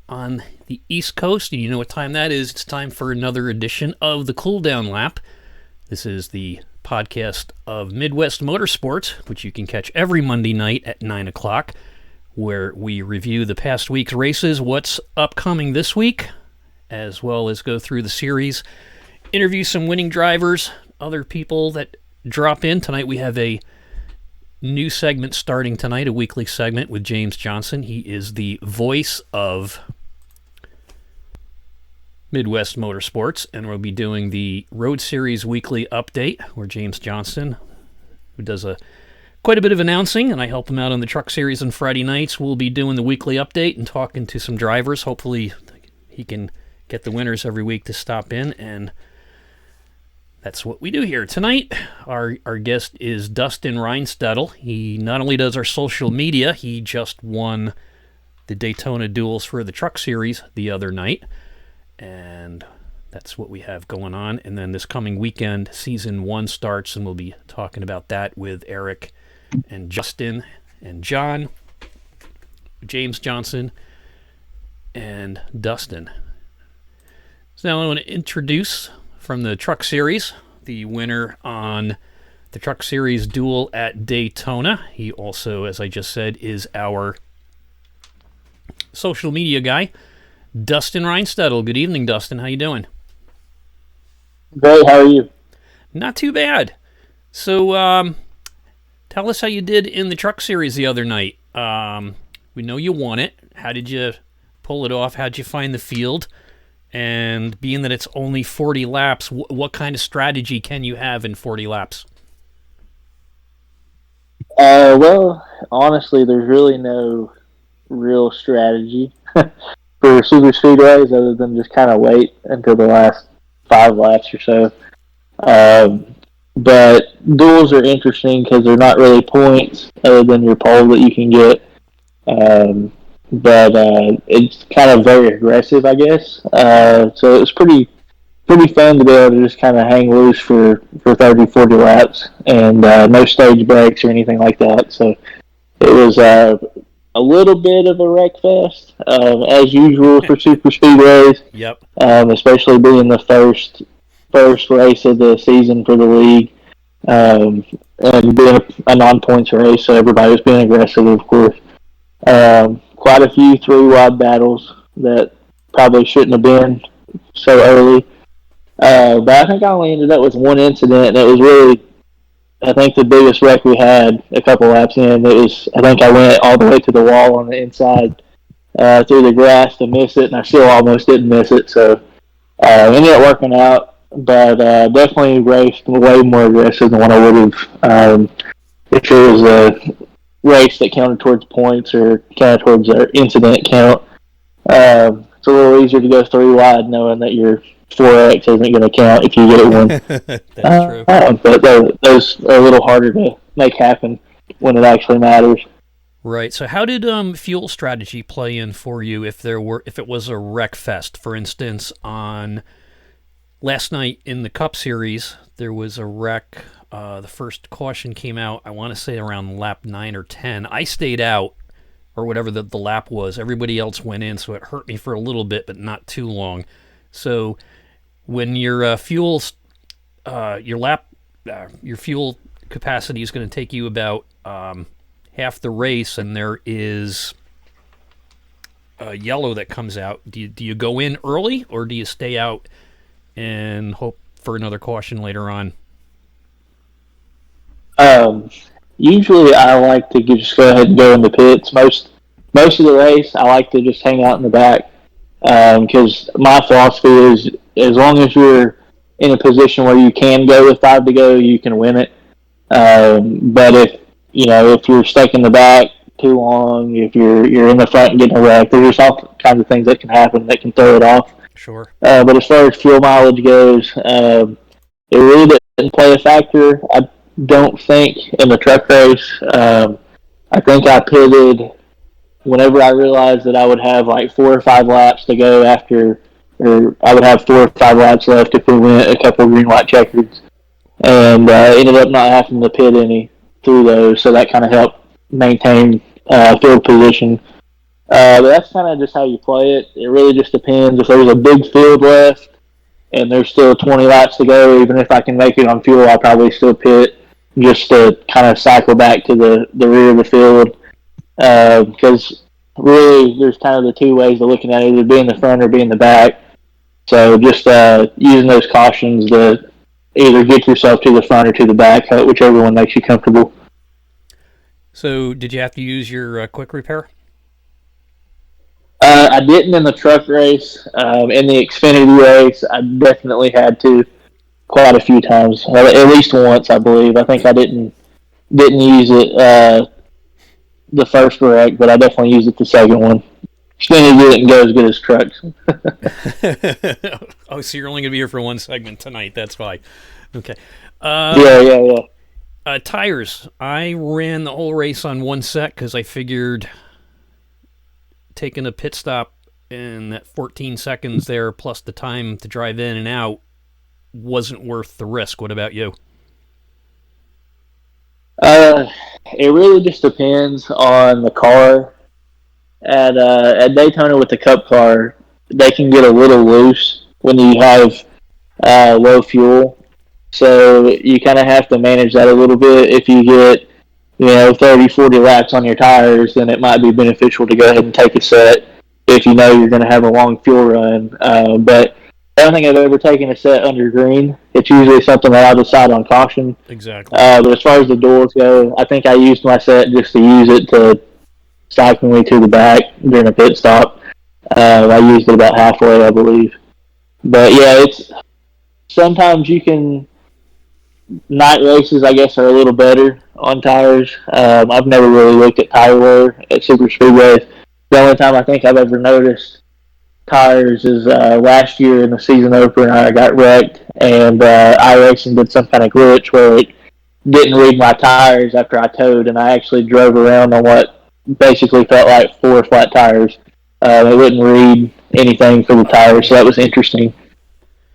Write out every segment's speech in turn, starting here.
on the East Coast, and you know what time that is. It's time for another edition of the Cool Down Lap. This is the podcast of Midwest Motorsports, which you can catch every Monday night at 9 o'clock, where we review the past week's races, what's upcoming this week, as well as go through the series, interview some winning drivers, other people that drop in. Tonight we have a new segment starting tonight, a weekly segment with James Johnson. He is the voice of Midwest Motorsports, and we'll be doing the Road Series weekly update, where James Johnson, who does quite a bit of announcing, and I help him out on the Truck Series on Friday nights, will be doing the weekly update and talking to some drivers. Hopefully he can get the winners every week to stop in, and that's what we do here. Tonight, our guest is Dustin Reinstedel. He not only does our social media, he just won the Daytona Duels for the Truck Series the other night, and that's what we have going on. And then this coming weekend, Season 1 starts, and we'll be talking about that with Eric and Justin and John, James Johnson, and Dustin. So now I want to introduce from the Truck Series, the winner on the Truck Series duel at Daytona. He also, as I just said, is our social media guy, Dustin Reinstedel. Good evening, Dustin. How you doing? Great. How are you? Not too bad. So, tell us how you did in the Truck Series the other night. We know you won it. How did you pull it off? How did you find the field? And being that it's only 40 laps, what kind of strategy can you have in 40 laps? Well, honestly, there's really no real strategy for super speedways other than just kind of wait until the last 5 laps or so. But duels are interesting because they're not really points other than your pole that you can get. But it's kind of very aggressive, I guess. So it was pretty fun to be able to just kind of hang loose for 30, 40 laps, and no stage breaks or anything like that. So it was a little bit of a wreck fest, as usual for super speedways. Yep. Especially being the first race of the season for the league, and being a non-points race, so everybody was being aggressive, of course. Quite a few 3-wide battles that probably shouldn't have been so early. But I think I only ended up with one incident, and it was really, I think, the biggest wreck we had a couple laps in. I think I went all the way to the wall on the inside through the grass to miss it, and I still almost didn't miss it. So it ended up working out, but definitely raced way more aggressive than what I would have if it was a race that counted towards points or counted towards our incident count. It's a little easier to go 3 wide knowing that your 4X isn't going to count if you get it one. That's true. But those are a little harder to make happen when it actually matters. Right. So how did fuel strategy play in for you if it was a wreck fest? For instance, on last night in the Cup Series, there was a wreck. The first caution came out, I want to say around lap 9 or 10. I stayed out, or whatever the lap was. Everybody else went in, so it hurt me for a little bit, but not too long. So when your fuel capacity is going to take you about half the race, and there is a yellow that comes out, do you go in early, or do you stay out and hope for another caution later on? Usually I like to just go ahead and go in the pits. Most of the race, I like to just hang out in the back, because my philosophy is as long as you're in a position where you can go with 5 to go, you can win it. But if you're stuck in the back too long, if you're in the front and getting a wreck, there's all kinds of things that can happen that can throw it off. Sure. But as far as fuel mileage goes, it really didn't play a factor. I don't think in the truck race. I think I pitted whenever I realized that I would have like 4 or 5 laps to go after, or I would have 4 or 5 laps left if we went a couple of green light checkers, and ended up not having to pit any through those, so that kind of helped maintain field position. But that's kind of just how you play it. It really just depends. If there's a big field left and there's still 20 laps to go, even if I can make it on fuel, I'll probably still pit just to kind of cycle back to the rear of the field. Because really, there's kind of the two ways of looking at it, either be in the front or be in the back. So just using those cautions to either get yourself to the front or to the back, whichever one makes you comfortable. So, did you have to use your quick repair? I didn't in the truck race. In the Xfinity race, I definitely had to quite a few times, at least once, I believe. I think I didn't use it the first wreck, but I definitely used it the second one. Xfinity didn't go as good as trucks. Oh, so you're only going to be here for one segment tonight. That's why. Okay. Yeah. Tires. I ran the whole race on one set because I figured taking a pit stop in that 14 seconds there, plus the time to drive in and out, wasn't worth the risk. What about you? It really just depends on the car. At Daytona with the Cup car, they can get a little loose when you have low fuel. So you kind of have to manage that a little bit. If you get 30, 40 laps on your tires, then it might be beneficial to go ahead and take a set if you know you're going to have a long fuel run. But I don't think I've ever taken a set under green. It's usually something that I'll decide on caution. Exactly. But as far as the doors go, I think I used my set just to use it to cycle me to the back during a pit stop. I used it about halfway, I believe. But yeah, it's sometimes you can. Night races, I guess, are a little better on tires. I've never really looked at tire wear at super speedways. The only time I think I've ever noticed tires is last year in the season opener. I got wrecked, and iRacing did some kind of glitch where it didn't read my tires after I towed, and I actually drove around on what basically felt like four flat tires. They wouldn't read anything for the tires, so that was interesting.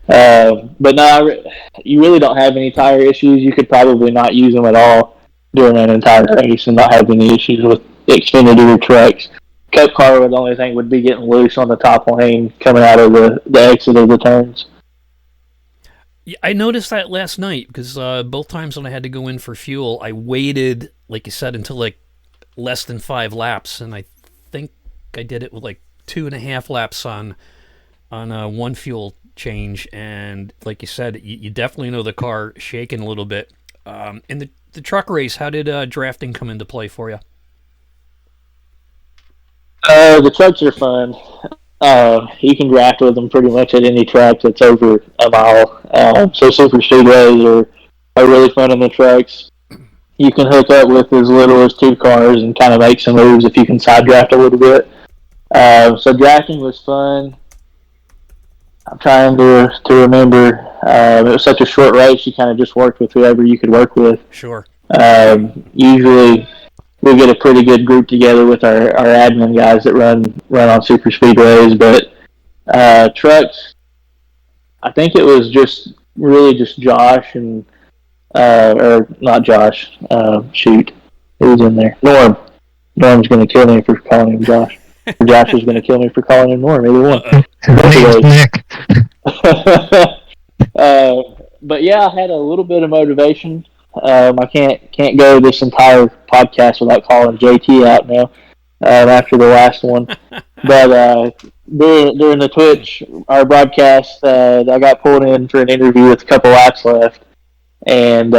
But no, you really don't have any tire issues. You could probably not use them at all during an entire race and not have any issues with Xfinity or trucks. Cup car, the only thing would be getting loose on the top lane coming out of the exit of the turns. Yeah, I noticed that last night because both times when I had to go in for fuel, I waited, like you said, until like less than 5 laps, and I think I did it with like 2.5 laps on one fuel change. And like you said, you definitely know the car shaking a little bit. In the truck race, how did drafting come into play for you? The trucks are fun. You can draft with them pretty much at any track that's over a mile. So super speedways are really fun in the trucks. You can hook up with as little as 2 cars and kind of make some moves if you can side draft a little bit. So drafting was fun. I'm trying to remember. It was such a short race. You kind of just worked with whoever you could work with. Sure. Usually we get a pretty good group together with our admin guys that run on super speedways. But trucks, I think it was just Josh and or not Josh. Shoot, who was in there? Norm. Norm's going to kill me for calling him Josh. Or Josh is going to kill me for calling him Norm. Either one. Nick. But yeah, I had a little bit of motivation. I can't go this entire podcast without calling JT out now. After the last one, but during the Twitch, our broadcast, I got pulled in for an interview with a couple laps left, and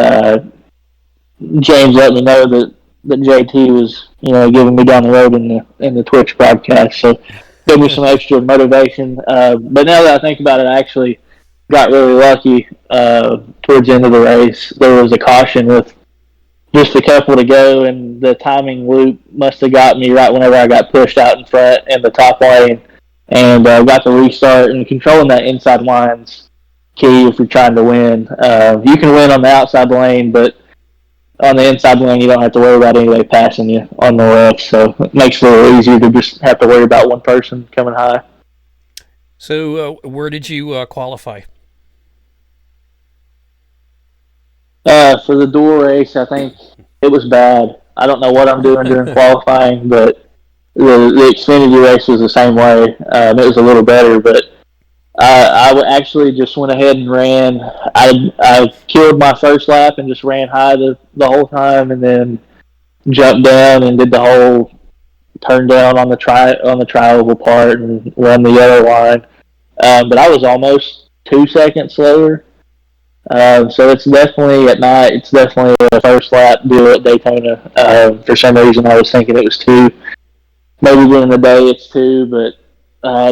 James let me know that JT was giving me down the road in the Twitch broadcast, so gave me some extra motivation. But now that I think about it, I actually got really lucky towards the end of the race. There was a caution with just a couple to go, and the timing loop must have got me right whenever I got pushed out in front in the top lane, and got to restart. And controlling that inside line's key if you're trying to win. You can win on the outside lane, but on the inside lane, you don't have to worry about anybody passing you on the left, so it makes it a little easier to just have to worry about one person coming high. So where did you qualify? For the dual race, I think it was bad. I don't know what I'm doing during qualifying, but the Xfinity race was the same way. It was a little better, but actually just went ahead and ran. I killed my first lap and just ran high the whole time, and then jumped down and did the whole turn down on the tri-oval part and run the yellow line. But I was almost 2 seconds slower. So it's definitely at night. It's definitely a first lap deal at Daytona. For some reason, I was thinking it was 2. Maybe during the day it's 2, but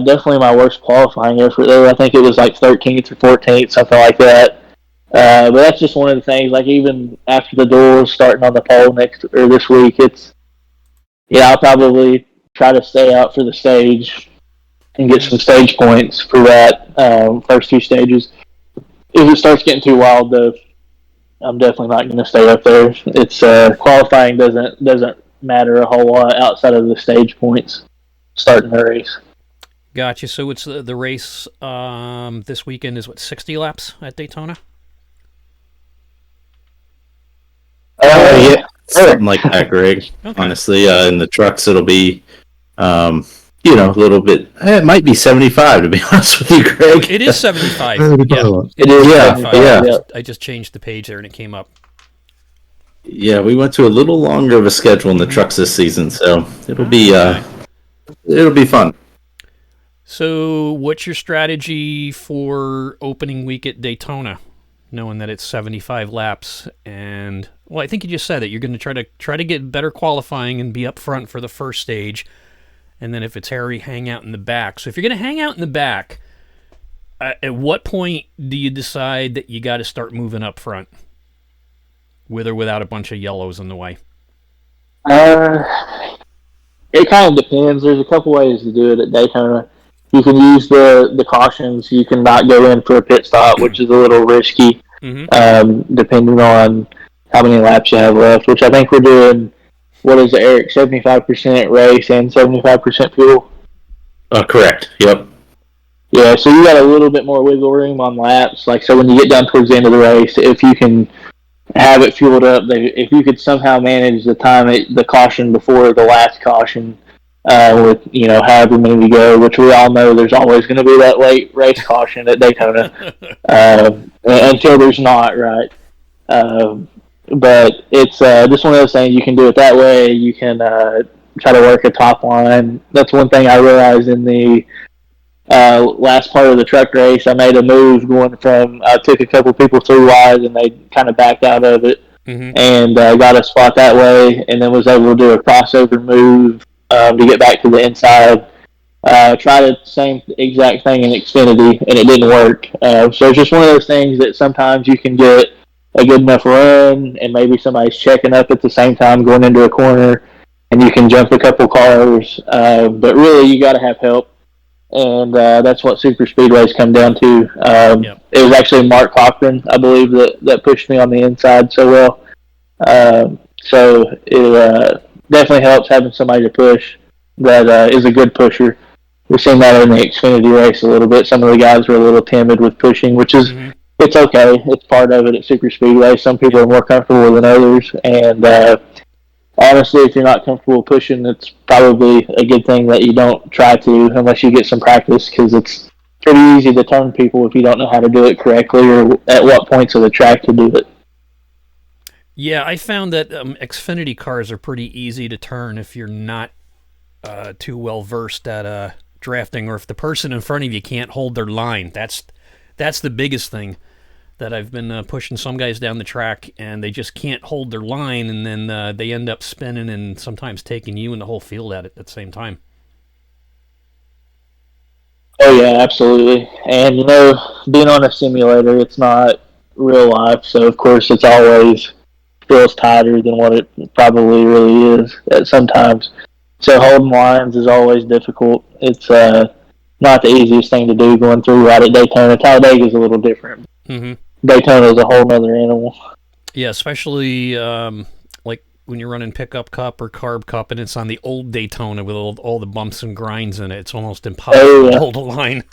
definitely my worst qualifying effort there. I think it was like 13th or 14th, something like that. But that's just one of the things. Like even after the duels starting on the pole this week, I'll probably try to stay out for the stage and get some stage points for that first 2 stages. If it starts getting too wild, though, I'm definitely not going to stay up there. It's qualifying doesn't matter a whole lot outside of the stage points starting the race. Gotcha. So it's the race this weekend is 60 laps at Daytona? Yeah, something like that, Greg. Okay. Honestly, in the trucks it'll be, a little bit. It might be 75 to be honest with you, Greg. It is 75. Yeah, it is. Yeah. I just changed the page there and it came up. Yeah, we went to a little longer of a schedule in the trucks this season, so it'll be fun. So, what's your strategy for opening week at Daytona, knowing that it's 75 laps? And I think you just said that you're going to try to get better qualifying and be up front for the first stage, and then if it's hairy, hang out in the back. So, if you're going to hang out in the back, at what point do you decide that you got to start moving up front, with or without a bunch of yellows in the way? It kind of depends. There's a couple ways to do it at Daytona. You can use the cautions. You can not go in for a pit stop, which is a little risky, depending on how many laps you have left, which I think we're doing, what is it, Eric, 75% race and 75% fuel? Correct, yep. Yeah, so you got a little bit more wiggle room on laps. Like, so when you get down towards the end of the race, if you can have it fueled up, if you could somehow manage the time the caution before the last caution, with however many we go, which we all know there's always going to be that late race caution at Daytona, until there's not, right? But it's just one of those things. You can do it that way. You can try to work a top line. That's one thing I realized in the last part of the truck race. I made a move going from, I took a couple people through wide and they kind of backed out of it, and got a spot that way, and then was able to do a crossover move to get back to the inside. Tried the same exact thing in Xfinity, and it didn't work. So it's just one of those things that sometimes you can get a good enough run, and maybe somebody's checking up at the same time going into a corner, and you can jump a couple cars. But really, you got to have help, and that's what super speedways come down to. It was actually Mark Cochran, I believe, that pushed me on the inside so well. So it definitely helps having somebody to push that is a good pusher. We've seen that in the Xfinity race a little bit. Some of the guys were a little timid with pushing, which is it's okay. It's part of it at super speedway. Some people are more comfortable than others, and honestly, if you're not comfortable pushing, it's probably a good thing that you don't try to unless you get some practice, because it's pretty easy to turn people if you don't know how to do it correctly or at what points of the track to do it. Yeah, I found that Xfinity cars are pretty easy to turn if you're not too well versed at drafting, or if the person in front of you can't hold their line. That's the biggest thing that I've been pushing some guys down the track, and they just can't hold their line, and then they end up spinning and sometimes taking you and the whole field at the same time. Oh yeah, absolutely. And being on a simulator, it's not real life, so of course it's always feels tighter than what it probably really is at sometimes. So holding lines is always difficult. It's not the easiest thing to do going through right at Daytona. Talladega is a little different. Daytona is a whole nother animal. Yeah, especially like when you're running Pickup Cup or Carb Cup, and it's on the old Daytona with all the bumps and grinds in it. It's almost impossible to hold a line.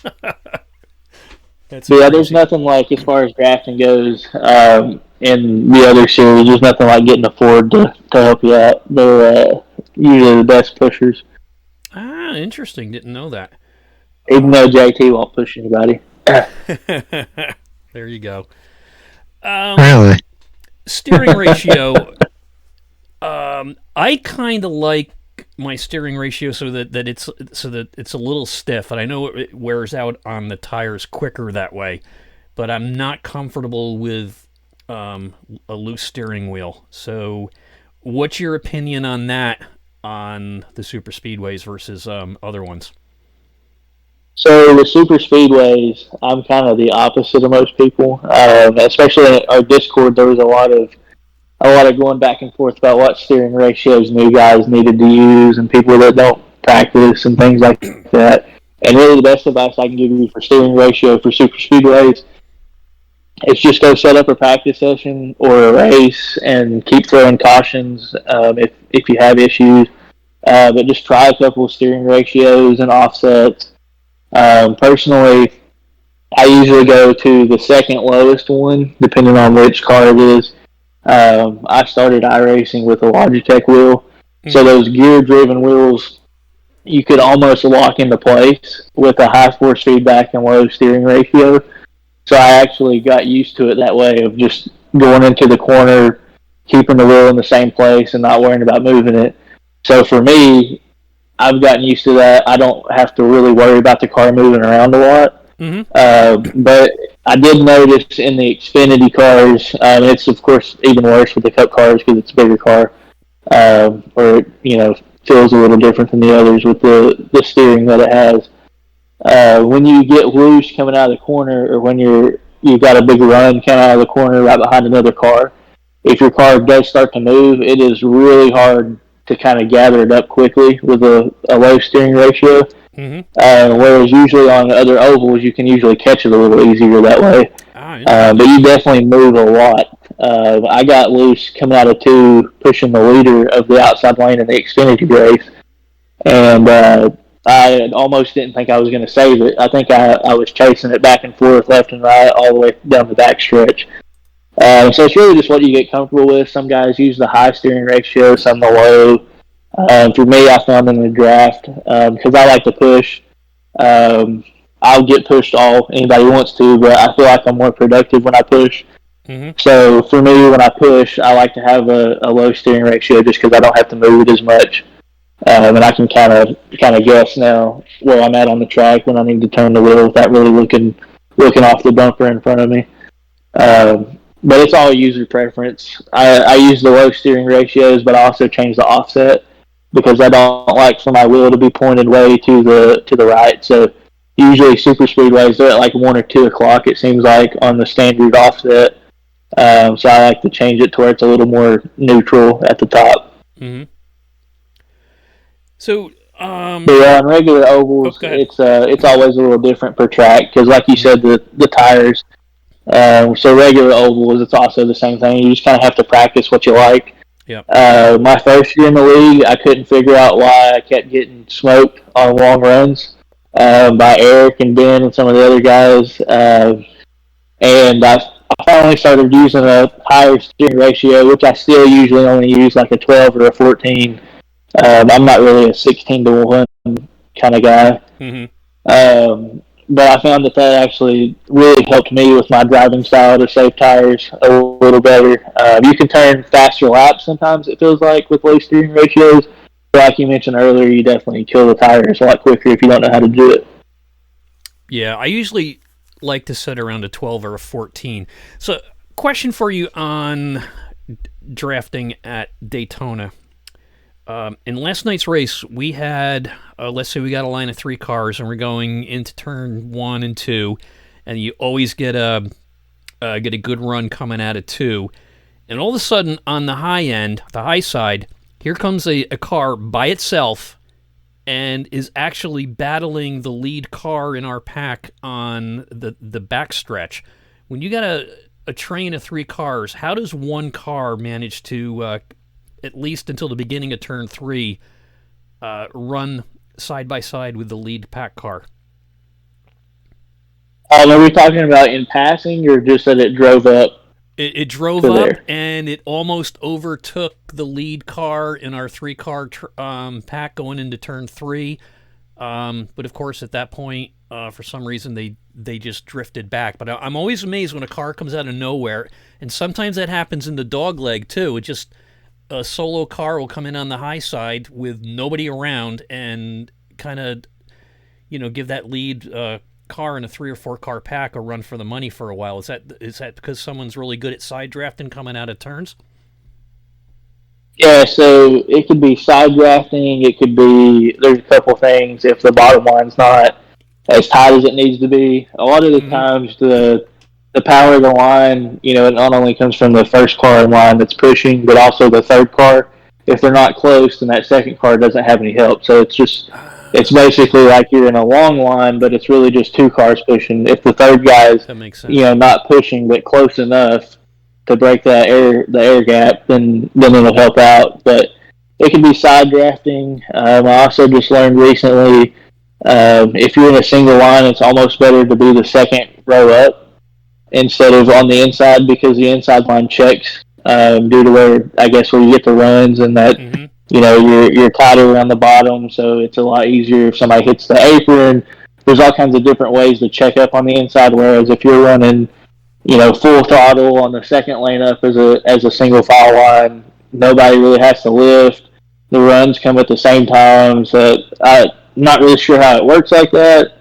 There's nothing like, as far as drafting goes, in the other series, there's nothing like getting a Ford to help you out. They're usually the best pushers. Ah, interesting. Didn't know that. even though JT won't push anybody. There you go. Um, Really? Steering ratio. I kind of like my steering ratio that it's a little stiff, and I know it wears out on the tires quicker that way. But I'm not comfortable with a loose steering wheel. So, what's your opinion on that on the super speedways versus other ones? So the super speedways, I'm kind of the opposite of most people. Especially in our Discord, there was a lot of going back and forth about what steering ratios new guys needed to use and people that don't practice and things like that. And really, the best advice I can give you for steering ratio for super speedways is just go set up a practice session or a race and keep throwing cautions if you have issues. But just try a couple of steering ratios and offsets. Personally, I usually go to the second lowest one, depending on which car it is. I started iRacing with a Logitech wheel, so Mm-hmm. those gear-driven wheels you could almost lock into place with a high force feedback and low steering ratio. So I actually got used to it that way of just going into the corner, keeping the wheel in the same place, and not worrying about moving it. So for me, I've gotten used to that. I don't have to really worry about the car moving around a lot. Mm-hmm. But I did notice in the Xfinity cars, it's of course even worse with the Cup cars because it's a bigger car, or feels a little different than the others with the steering that it has. When you get loose coming out of the corner, or when you've got a big run coming out of the corner right behind another car, if your car does start to move, it is really hard to kind of gather it up quickly with a low steering ratio. Mm-hmm. Whereas usually on other ovals, you can usually catch it a little easier that way. Ah, But interesting. you definitely move a lot. I got loose coming out of two, pushing the leader of the outside lane in the Xfinity race, and I almost didn't think I was going to save it. I think I was chasing it back and forth, left and right, all the way down the back stretch. So it's really just what you get comfortable with. Some guys use the high steering ratio, some the low. For me, I found in the draft because I like to push. Um, I'll get pushed all anybody wants to, but I feel like I'm more productive when I push. Mm-hmm. So for me, when I push, I like to have a low steering ratio just because I don't have to move it as much, and I can kind of guess now where I'm at on the track when I need to turn the wheel without really looking off the bumper in front of me. But it's all user preference. I use the low steering ratios, but I also change the offset because I don't like for my wheel to be pointed way to the right. So usually super speedways they're at like 1 or 2 o'clock. It seems like on the standard offset. So I like to change it to where it's a little more neutral at the top. Mm-hmm. So, But yeah, on regular ovals, go ahead. it's always a little different per track because, like you Mm-hmm. said, the tires. So regular ovals, it's also the same thing. You just kind of have to practice what you like. Yep. My first year in the league, I couldn't figure out why I kept getting smoked on long runs by Eric and Ben and some of the other guys. And I finally started using a higher steering ratio, which I still usually only use like a 12 or a 14. I'm not really a 16 to 1 kind of guy. Mm-hmm. But I found that actually really helped me with my driving style to save tires a little better. You can turn faster laps sometimes, it feels like, with low steering ratios. But like you mentioned earlier, you definitely kill the tires a lot quicker if you don't know how to do it. Yeah, I usually like to set around a 12 or a 14. So, question for you on drafting at Daytona. In last night's race, we had, let's say we got a line of 3 cars, and we're going into turn 1 and 2, and you always get a good run coming out of 2, and all of a sudden on the high end, the high side, here comes a car by itself, and is actually battling the lead car in our pack on the back stretch. When you got a train of 3 cars, how does one car manage to at least until the beginning of turn 3, run side by side with the lead pack car? Are we talking about in passing or just that it drove up? It drove to up there. and it almost overtook the lead car in our three-car pack going into turn 3. But of course, at that point, for some reason, they just drifted back. But I'm always amazed when a car comes out of nowhere, and sometimes that happens in the dog leg too. It just a solo car will come in on the high side with nobody around and kind of give that lead car in a 3 or 4 car pack a run for the money for a while. Is that because someone's really good at side drafting coming out of turns? Yeah, so it could be side drafting. It could be there's a couple things. If the bottom line's not as tight as it needs to be, a lot of the times the power of the line, it not only comes from the first car in line that's pushing, but also the third car. If they're not close, then that second car doesn't have any help. So it's basically like you're in a long line, but it's really just 2 cars pushing. If the third guy's That makes sense. not pushing but close enough to break the air gap, then it'll help out. But it can be side drafting. I also just learned recently, if you're in a single line, it's almost better to be the second row up instead of on the inside, because the inside line checks due to where you get the runs, and that you're tighter around the bottom, so it's a lot easier if somebody hits the apron. There's all kinds of different ways to check up on the inside, whereas if you're running full throttle on the second lane up as a single file line, nobody really has to lift. The runs come at the same time, so I'm not really sure how it works like that.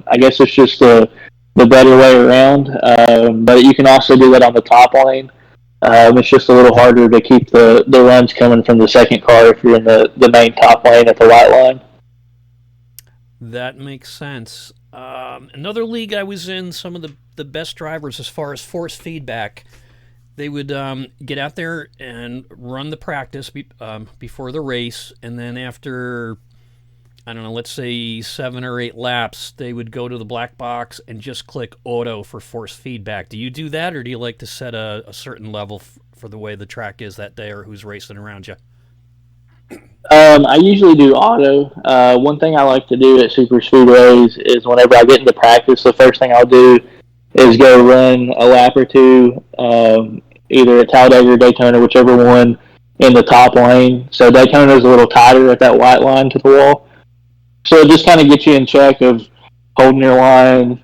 I guess it's just the better way around. But you can also do that on the top lane. It's just a little harder to keep the runs coming from the second car if you're in the main top lane at the white line. That makes sense. Another league I was in, some of the best drivers as far as force feedback, they would get out there and run the practice before the race, and then after, I don't know, let's say 7 or 8 laps, they would go to the black box and just click auto for force feedback. Do you do that, or do you like to set a certain level for the way the track is that day or who's racing around you? I usually do auto. One thing I like to do at super speedways is whenever I get into practice, the first thing I'll do is go run a lap or two, either at Talladega or Daytona, whichever one, in the top lane. So Daytona is a little tighter at that white line to the wall. So it just kind of gets you in check of holding your line,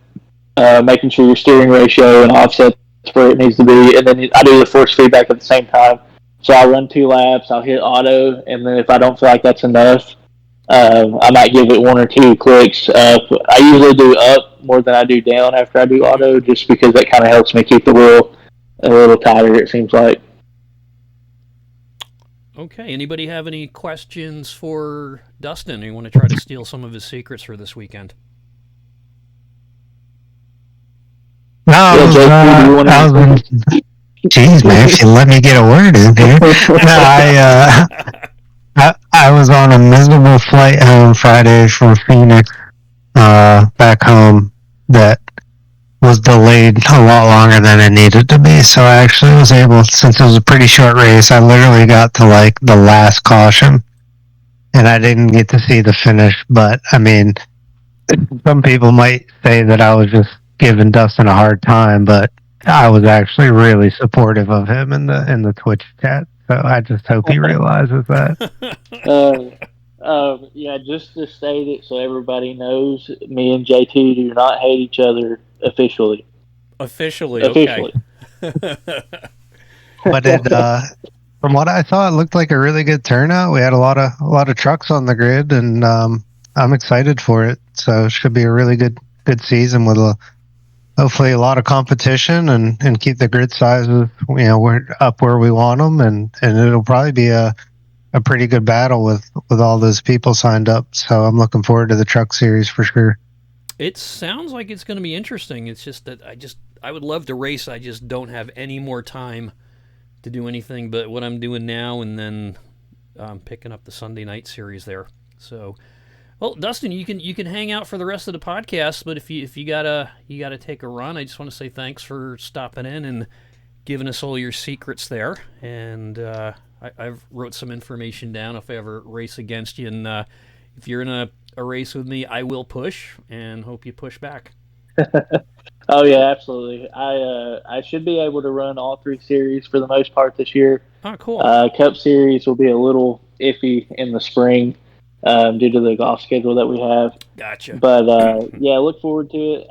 making sure your steering ratio and offset where it needs to be. And then I do the force feedback at the same time. So I'll run 2 laps, I'll hit auto, and then if I don't feel like that's enough, I might give it 1 or 2 clicks up. I usually do up more than I do down after I do auto, just because that kind of helps me keep the wheel a little tighter, it seems like. Okay, anybody have any questions for Dustin? You want to try to steal some of his secrets for this weekend? No, Jeez, man, if you let me get a word in here. No, I was on a miserable flight home Friday from Phoenix, back home, that was delayed a lot longer than it needed to be. So I actually was able, since it was a pretty short race, I literally got to like the last caution, and I didn't get to see the finish. But I mean, some people might say that I was just giving Dustin a hard time, but I was actually really supportive of him in the Twitch chat. So I just hope he realizes that. Yeah, just to state it so everybody knows, me and JT do not hate each other officially. Officially. Okay. But from what I saw, it looked like a really good turnout. We had a lot of trucks on the grid, and I'm excited for it. So it should be a really good season with hopefully a lot of competition, and keep the grid sizes, we're up where we want them, and it'll probably be a pretty good battle with all those people signed up. So I'm looking forward to the truck series for sure. It sounds like it's going to be interesting. It's just that I would love to race. I just don't have any more time to do anything but what I'm doing now, and then picking up the Sunday night series there. So, well, Dustin, you can hang out for the rest of the podcast, but if you gotta take a run, I just want to say thanks for stopping in and giving us all your secrets there. And I've wrote some information down if I ever race against you, and if you're in a race with me, I will push, and hope you push back. Oh yeah, absolutely. I should be able to run all three series for the most part this year. Oh, cool. Cup series will be a little iffy in the spring due to the golf schedule that we have. Gotcha. But yeah, look forward to it.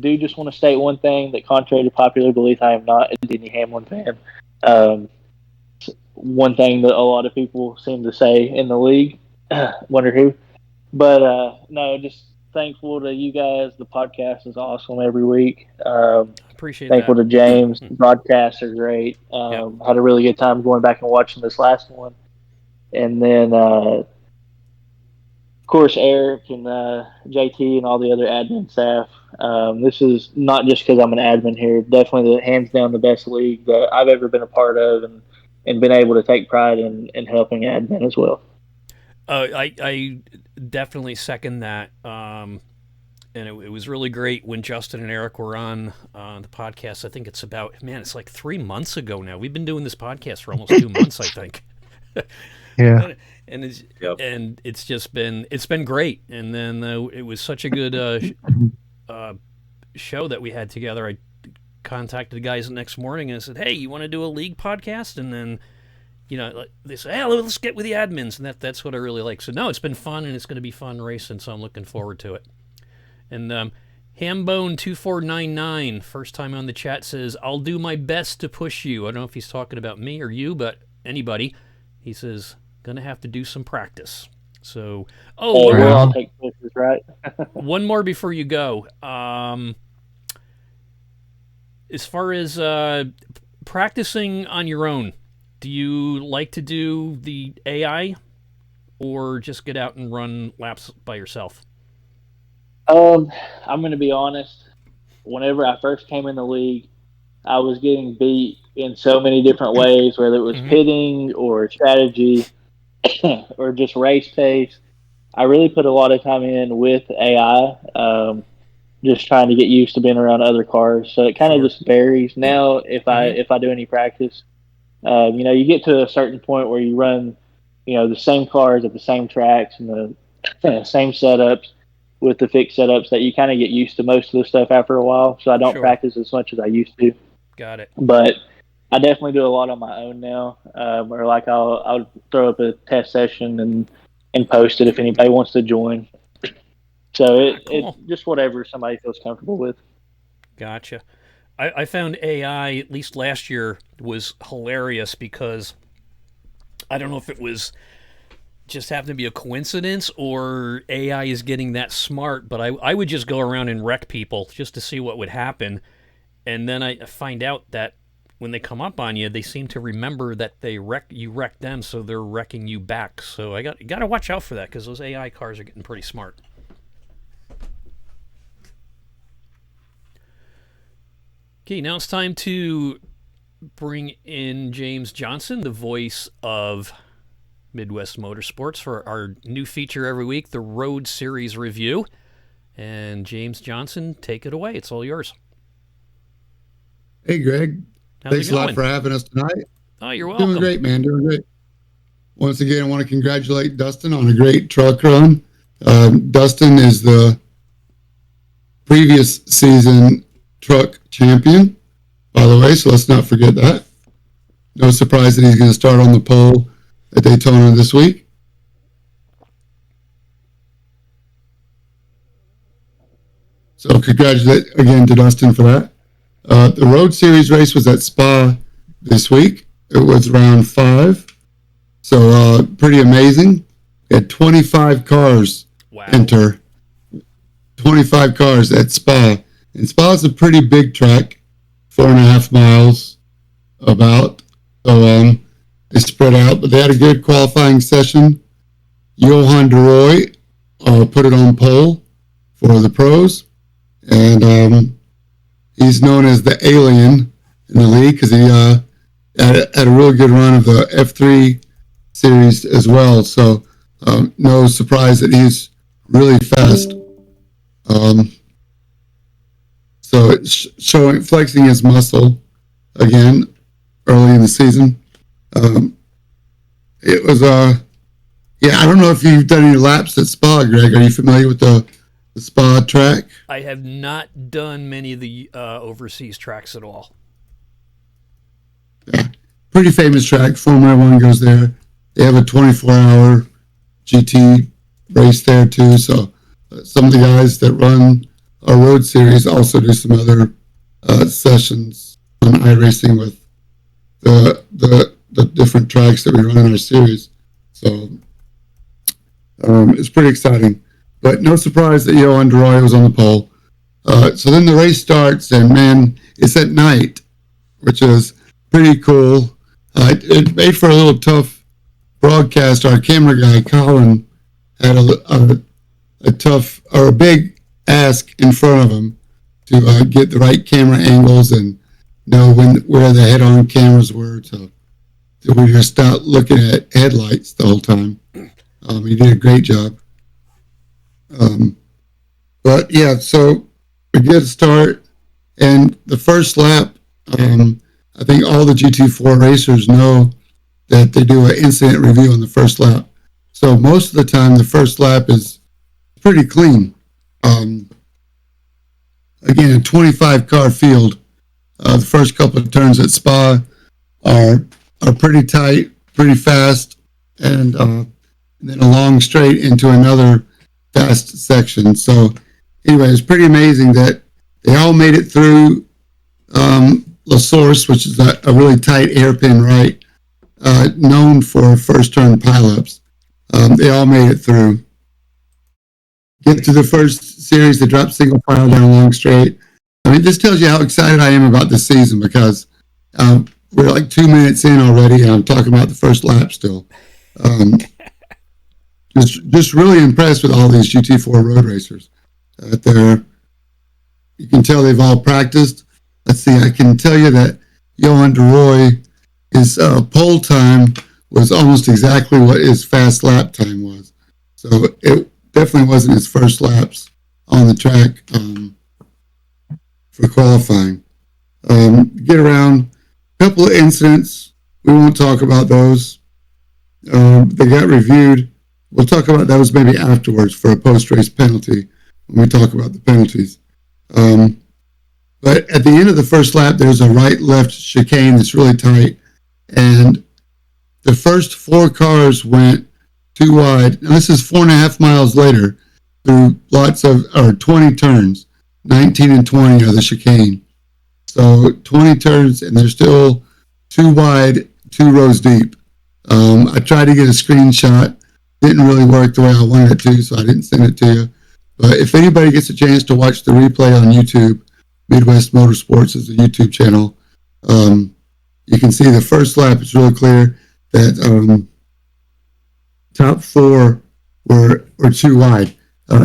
Do just want to state one thing that, contrary to popular belief, I am not a Denny Hamlin fan. Um, one thing that a lot of people seem to say in the league. Wonder who. But no, just thankful to you guys. The podcast is awesome every week. Appreciate Thankful that. to James. The broadcasts are great. Yep. Had a really good time going back and watching this last one. And then, of course, Eric and JT and all the other admin staff. This is not just because I'm an admin here. Definitely, hands down, the best league that I've ever been a part of, and been able to take pride in helping admin as well. I definitely second that. And it was really great when Justin and Eric were on the podcast. I think it's it's like 3 months ago now. We've been doing this podcast for almost 2 months, I think. Yeah. And it's Yep. and it's been great. And then it was such a good show that we had together. I contacted the guys the next morning and I said, "Hey, you want to do a league podcast?" And then they say, "Hey, let's get with the admins," and that's what I really like. So no, it's been fun, and it's going to be fun racing. So I'm looking forward to it. And Hambone2499, first time on the chat, says, "I'll do my best to push you." I don't know if he's talking about me or you, but anybody. He says, "Gonna have to do some practice." So, we'll all take pictures, right? one more before you go. As far as practicing on your own, do you like to do the AI or just get out and run laps by yourself? I'm going to be honest. Whenever I first came in the league, I was getting beat in so many different ways, whether it was pitting or strategy or just race pace. I really put a lot of time in with AI, just trying to get used to being around other cars. So it kind of just varies. Now, if I do any practice, you get to a certain point where you run, the same cars at the same tracks and the same setups with the fixed setups that you kind of get used to most of the stuff after a while. So I don't practice as much as I used to. Got it. But I definitely do a lot on my own now. Or like I'll throw up a test session and post it if anybody wants to join. So it's just whatever somebody feels comfortable with. Gotcha. I found AI, at least last year, was hilarious because I don't know if it was just happened to be a coincidence or AI is getting that smart, but I would just go around and wreck people just to see what would happen. And then I find out that when they come up on you, they seem to remember that you wrecked them, so they're wrecking you back. So you got to watch out for that because those AI cars are getting pretty smart. Okay, now it's time to bring in James Johnson, the voice of Midwest Motorsports, for our new feature every week, the Road Series Review. And James Johnson, take it away. It's all yours. Hey, Greg. Thanks a lot for having us tonight. Oh, you're welcome. Doing great, man. Doing great. Once again, I want to congratulate Dustin on a great truck run. Dustin is the previous season truck champion, by the way, so let's not forget that. No surprise that he's going to start on the pole at Daytona this week. So congratulate again to Dustin for that. The Road Series race was at Spa this week. It was round 5. So pretty amazing. We had 25 cars enter. 25 cars at Spa. And Spa is a pretty big track, 4.5 miles about. So they spread out, but they had a good qualifying session. Johan DeRoy put it on pole for the pros, and he's known as the alien in the league because he had a really good run of the F3 series as well. So no surprise that he's really fast. So it's flexing his muscle again early in the season. It was I don't know if you've done any laps at Spa, Greg. Are you familiar with the the Spa track. I have not done many of the overseas tracks at all. Yeah, pretty famous track. Formula One goes there. They have a 24-hour GT race there too. So some of the guys that run our road series also do some other sessions on iRacing with the different tracks that we run in our series. So it's pretty exciting. But no surprise that Johan de Rooij was on the pole. So then the race starts, and man, it's at night, which is pretty cool. It made for a little tough broadcast. Our camera guy, Colin, had a big ask in front of him to get the right camera angles and know where the head-on cameras were. So we just stopped looking at headlights the whole time. He did a great job. But yeah, so we get a start, and the first lap, I think all the GT4 racers know that they do an incident review on the first lap. So most of the time, the first lap is pretty clean. Again, a 25-car field. The first couple of turns at Spa are pretty tight, pretty fast, and then a long straight into another fast section. So anyway, it's pretty amazing that they all made it through La Source, which is a really tight hairpin right, known for first turn pileups. They all made it through. Get to the first series, they drop single file down a long straight. I mean, this tells you how excited I am about this season, because we're like 2 minutes in already, and I'm talking about the first lap still. Just really impressed with all these GT4 road racers. You can tell they've all practiced. Let's see, I can tell you that Johan de Rooij, his pole time was almost exactly what his fast lap time was. So it definitely wasn't his first laps on the track for qualifying. Get around, a couple of incidents. We won't talk about those. They got reviewed. We'll talk about those maybe afterwards for a post-race penalty when we talk about the penalties. But at the end of the first lap, there's a right-left chicane that's really tight, and the first 4 cars went too wide. Now, this is 4.5 miles later through 20 turns. 19 and 20 are the chicane. So 20 turns, and they're still too wide, 2 rows deep. I tried to get a screenshot. Didn't really work the way I wanted it to, so I didn't send it to you. But if anybody gets a chance to watch the replay on YouTube, Midwest Motorsports is a YouTube channel. You can see the first lap. It's really clear that top 4 were too wide.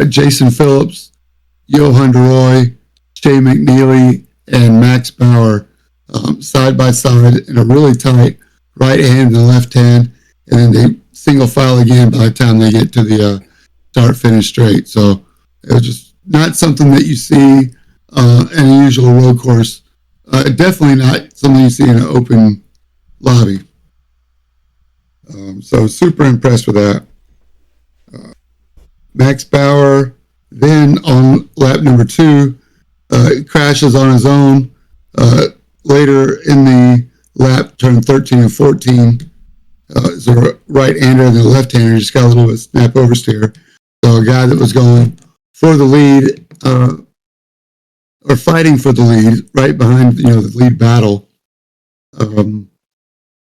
Jason Phillips, Johan de Rooij, Shea McNeely, and Max Bauer side by side in a really tight right hand and left hand, and then they single file again by the time they get to the start-finish straight. So it was just not something that you see in a usual road course. Definitely not something you see in an open lobby. So super impressed with that. Max Bauer then on lap number 2 crashes on his own. Later in the lap, turn 13 and 14, is a right-hander and the left-hander just got a little bit of snap oversteer. So a guy that was going for the lead, or fighting for the lead, right behind the lead battle,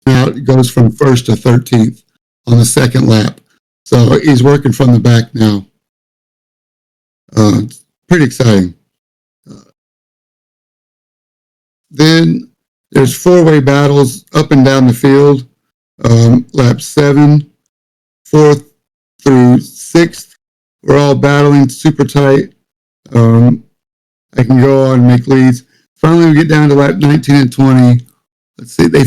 now it goes from first to 13th on the second lap. So he's working from the back now. It's pretty exciting. Then there's 4-way battles up and down the field. Lap 7, 4th through 6th, we're all battling super tight. I can go on and make leads. Finally, we get down to lap 19 and 20. Let's see, they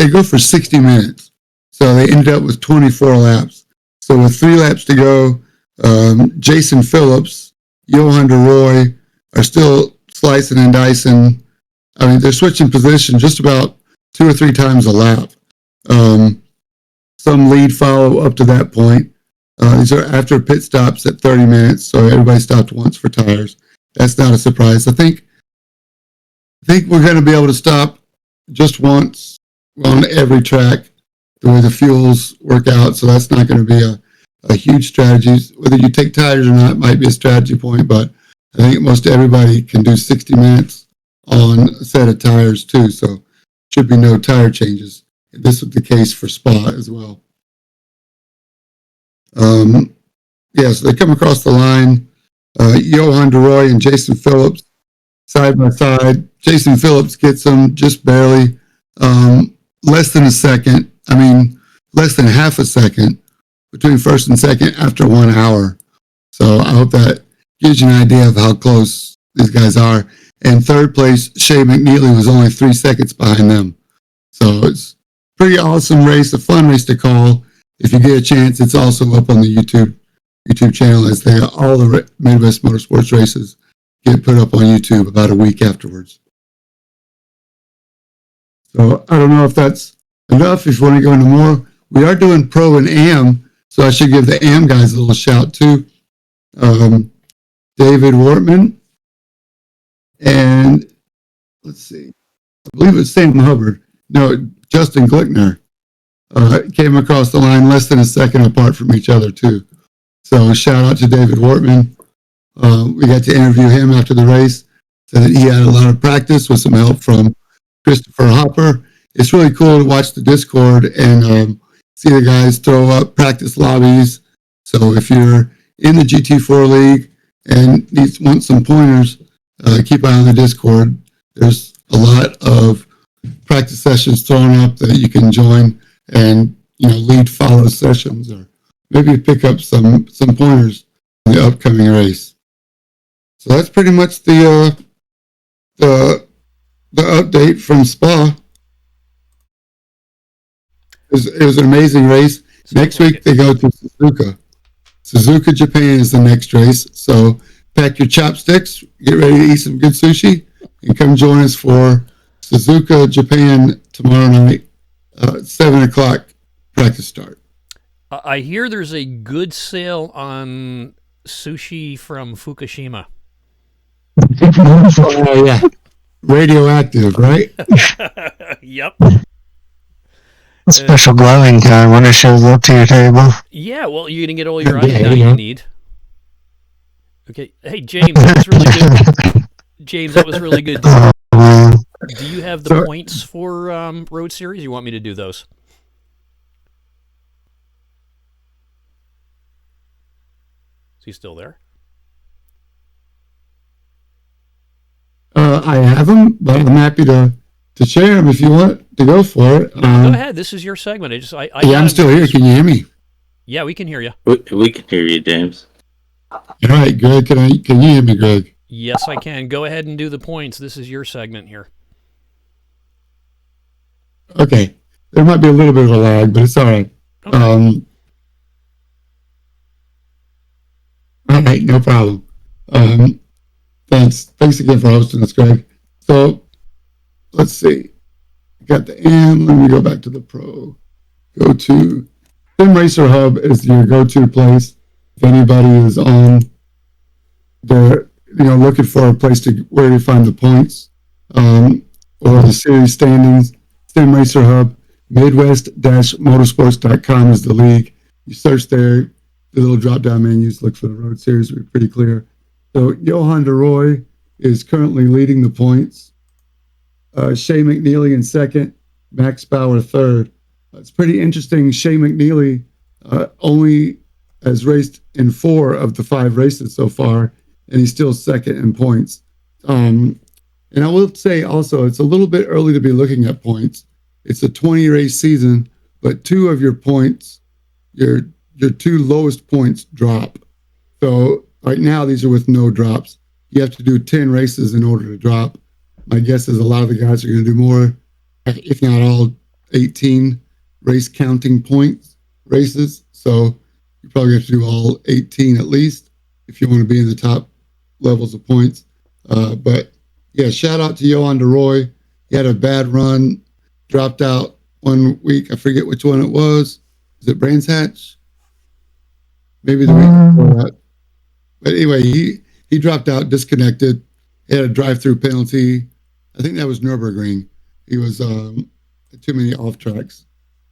go for 60 minutes. So they ended up with 24 laps. So with 3 laps to go, Jason Phillips, Johan de Rooij are still slicing and dicing. I mean, they're switching position just about 2 or 3 times a lap. Some lead follow up to that point. These are after pit stops at 30 minutes, so everybody stopped once for tires. That's not a surprise. I think we're going to be able to stop just once on every track the way the fuels work out, so that's not going to be a huge strategy. Whether you take tires or not might be a strategy point, but I think most everybody can do 60 minutes on a set of tires too, so should be no tire changes. This was the case for Spa as well. So they come across the line. Johan DeRoy and Jason Phillips side by side. Jason Phillips gets them just barely, less than a second. I mean, less than half a second between first and second after 1 hour. So I hope that gives you an idea of how close these guys are. And third place, Shea McNeely was only 3 seconds behind them. So it's a pretty awesome race, a fun race to call. If you get a chance, it's also up on the YouTube channel, as all the Midwest Motorsports races get put up on YouTube about a week afterwards. So I don't know if that's enough. If you want to go into more, we are doing Pro and AM, so I should give the AM guys a little shout too. David Wortman and let's see, I believe it's Sam Hubbard. No, Justin Glickner came across the line less than a second apart from each other too. So shout out to David Wortman. We got to interview him after the race. Said that he had a lot of practice with some help from Christopher Hopper. It's really cool to watch the Discord and see the guys throw up practice lobbies. So if you're in the GT4 League and want some pointers, keep an eye on the Discord. There's a lot of practice sessions thrown up that you can join and lead follow sessions, or maybe pick up some pointers in the upcoming race. So that's pretty much the update from Spa. It was an amazing race. Next week they go to Suzuka. Suzuka, Japan is the next race. So pack your chopsticks, get ready to eat some good sushi, and come join us for Suzuka, Japan tomorrow night, 7 o'clock practice start. I hear there's a good sale on sushi from Fukushima. Oh, yeah. Radioactive, right? Yep. Special glowing time when it shows up to your table. Yeah, well, you're going to get all your iodine you need. Okay. Hey, James, that was really good. James, that was really good. Do you have the points for Road Series? You want me to do those? Is he still there? I have them, but I'm happy to share them if you want to go for it. No, go ahead. This is your segment. I'm still here. Can you hear me? Yeah, we can hear you. We can hear you, James. All right, Greg. Can you hear me, Greg? Yes, I can. Go ahead and do the points. This is your segment here. Okay. There might be a little bit of a lag, but it's all right. Okay. All right, no problem. Thanks again for hosting us, Greg. So let's see. Got the AM. Let me go back to the Pro. Go to Sim Racer Hub is your go-to place if anybody is on there, looking for a place where you find the points or the series standings. Sim Racer Hub, Midwest-Motorsports.com is the league. You search there, the little drop-down menus, look for the Road Series. We're pretty clear. So Johan DeRoy is currently leading the points. Shea McNeely in second, Max Bauer third. It's pretty interesting. Shea McNeely only has raced in 4 of the 5 races so far, and he's still second in points. And I will say also, it's a little bit early to be looking at points. It's a 20-race season, but 2 of your points, your 2 lowest points drop. So right now, these are with no drops. You have to do 10 races in order to drop. My guess is a lot of the guys are going to do more, if not all 18 race counting points races. So you probably have to do all 18 at least if you want to be in the top levels of points. But yeah, shout out to Johan DeRoy. He had a bad run, dropped out one week. I forget which one it was. Is it Brands Hatch? maybe the week before that. But anyway, he dropped out, disconnected. He had a drive-through penalty. I think that was Nürburgring. He was too many off tracks,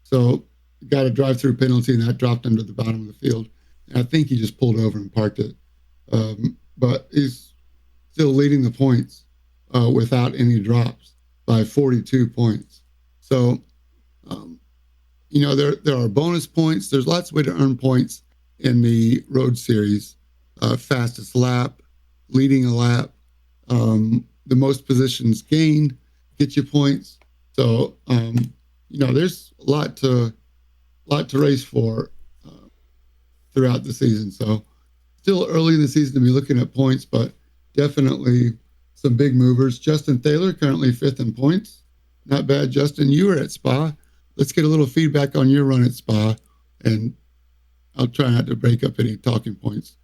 so got a drive-through penalty, and that dropped him to the bottom of the field. And I think he just pulled over and parked it. But he's still leading the points without any drops by 42 points. So, there are bonus points. There's lots of ways to earn points in the road series. Fastest lap, leading a lap, the most positions gained get you points. So, there's a lot to race for throughout the season. So, still early in the season to be looking at points, but definitely some big movers. Justin Thaler currently 5th in points. Not bad, Justin. You were at Spa. Let's get a little feedback on your run at Spa, and I'll try not to break up any talking points.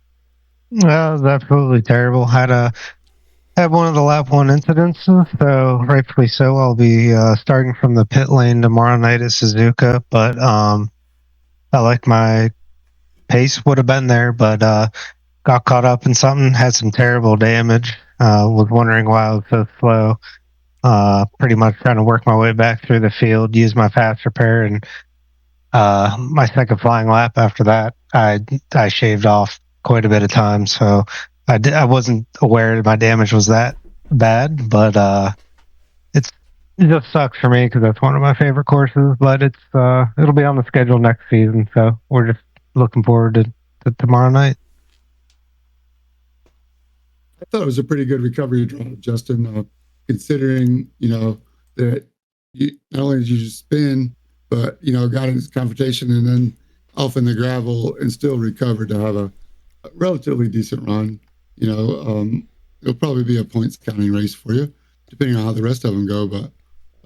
Well, it was absolutely terrible. Had one of the lap one incidents, so rightfully so. I'll be starting from the pit lane tomorrow night at Suzuka, but I like my pace would have been there, but got caught up in something, had some terrible damage. Was wondering why I was so slow. Pretty much trying to work my way back through the field, use my fast repair, and my second flying lap after that, I shaved off quite a bit of time. So I wasn't aware my damage was that bad, but it just sucks for me because that's one of my favorite courses. But it'll be on the schedule next season, so we're just looking forward to tomorrow night. I thought it was a pretty good recovery drive, Justin, considering, that not only did you just spin, but, got in this confrontation and then off in the gravel and still recovered to have a relatively decent run. It'll probably be a points counting race for you, depending on how the rest of them go. But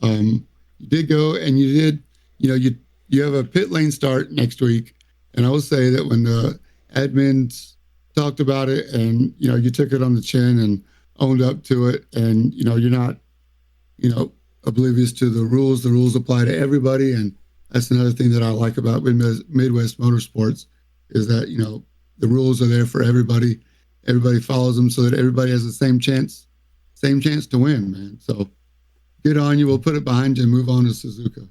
you did go, and you did, you have a pit lane start next week. And I will say that when the admins talked about it and, you took it on the chin and owned up to it, and, you're not, oblivious to the rules apply to everybody. And that's another thing that I like about Midwest Motorsports is that, the rules are there for everybody. Everybody follows them so that everybody has the same chance to win, man. So good on you. We'll put it behind you and move on to Suzuka.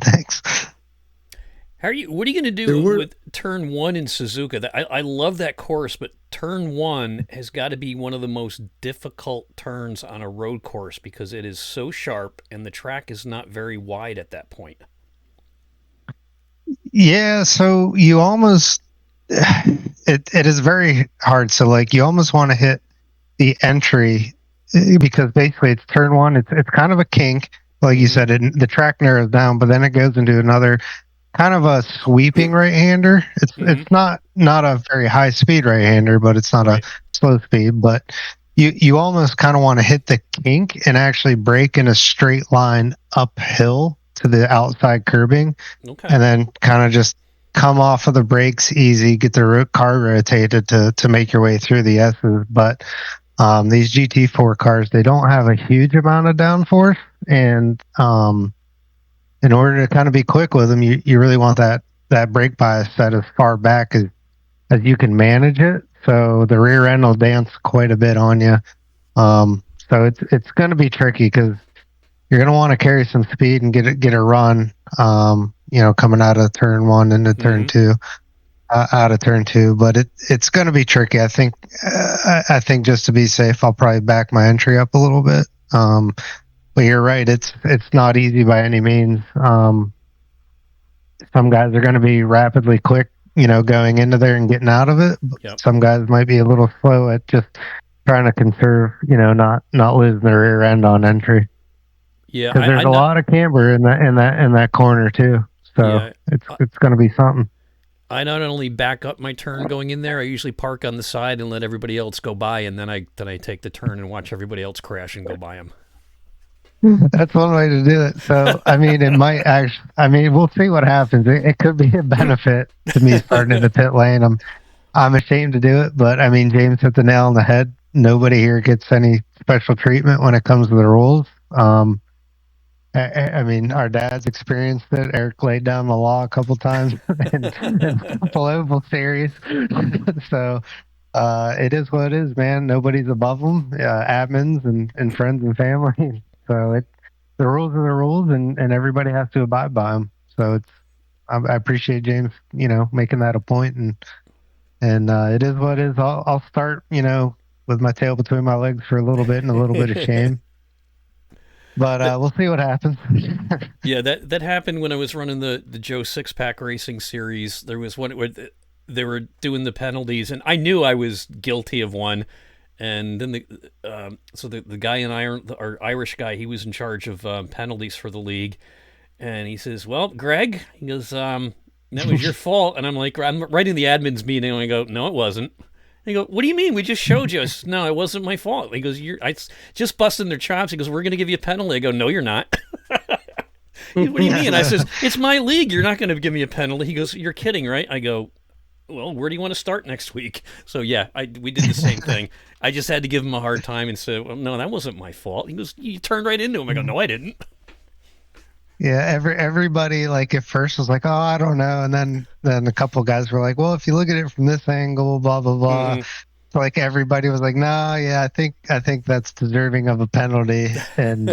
Thanks. What are you going to do with turn 1 in Suzuka? I love that course, but turn 1 has got to be one of the most difficult turns on a road course because it is so sharp and the track is not very wide at that point. Yeah, so you almost it is very hard. So like you almost want to hit the entry because basically it's turn 1. It's kind of a kink, like you said. The track narrows down, but then it goes into another kind of a sweeping right-hander. It's not a very high speed right-hander, but it's not a slow speed. But you almost kind of want to hit the kink and actually break in a straight line uphill to the outside curbing, and then kind of just come off of the brakes easy, get the car rotated to make your way through the S's. But these GT4 cars, they don't have a huge amount of downforce, and in order to kind of be quick with them, you really want that brake bias set as far back as you can manage it. So the rear end will dance quite a bit on you. So it's going to be tricky because you're going to want to carry some speed and get a run, coming out of turn 1 into turn 2, out of turn 2. But it's going to be tricky. I think just to be safe, I'll probably back my entry up a little bit. But you're right. It's not easy by any means. Some guys are going to be rapidly quick, going into there and getting out of it. Yep. Some guys might be a little slow at just trying to conserve, not losing their rear end on entry. Yeah, because there's a lot of camber in that corner too. So it's going to be something. I not only back up my turn going in there, I usually park on the side and let everybody else go by, and then I take the turn and watch everybody else crash and go by them. That's one way to do it. So, I mean, it might actually, we'll see what happens. It could be a benefit to me starting in the pit lane. I'm ashamed to do it, but James hit the nail on the head. Nobody here gets any special treatment when it comes to the rules. I mean, our dads experienced it. Eric laid down the law a couple times in a couple oval series. So it is what it is, man. Nobody's above them, admins and friends and family. So the rules are the rules, and everybody has to abide by them. So I appreciate James, making that a point, and it is what it is. I'll start, with my tail between my legs for a little bit and a little bit of shame. But we'll see what happens. Yeah, that happened when I was running the Joe Six Pack Racing Series. There was one where they were doing the penalties, and I knew I was guilty of one. And then the guy in Ireland, our Irish guy, he was in charge of penalties for the league, and he says, "Well, Greg," he goes, "that was your fault." And I'm like, I'm writing the admins meeting, and I go, "No, it wasn't." They go, "What do you mean? We just showed you." I said, "No, it wasn't my fault." He goes, "I just busting their chops." He goes, "We're going to give you a penalty." I go, "No, you're not." What do you mean? I says, "It's my league. You're not going to give me a penalty." He goes, "You're kidding, right?" I go, "Well, where do you want to start next week?" So yeah, we did the same thing. I just had to give him a hard time and say, "Well, no, that wasn't my fault." He goes, "You turned right into him." I go, "No, I didn't." Yeah, everybody like at first was like, "Oh, I don't know," and then a couple guys were like, "Well, if you look at it from this angle, blah blah blah." So like everybody was like, "No, yeah, I think that's deserving of a penalty." And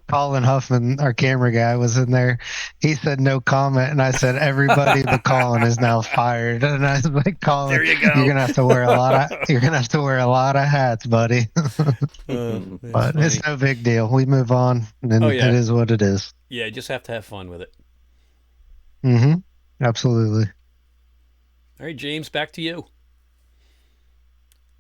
Colin Huffman, our camera guy, was in there. He said no comment, and I said everybody but Colin is now fired. And I was like, "Colin, There you go. you're gonna have to wear a lot of hats, buddy." But funny. it's no big deal. We move on, and Oh, yeah. it is what it is. Yeah, you just have to have fun with it. Mm-hmm. Absolutely. All right, James, back to you.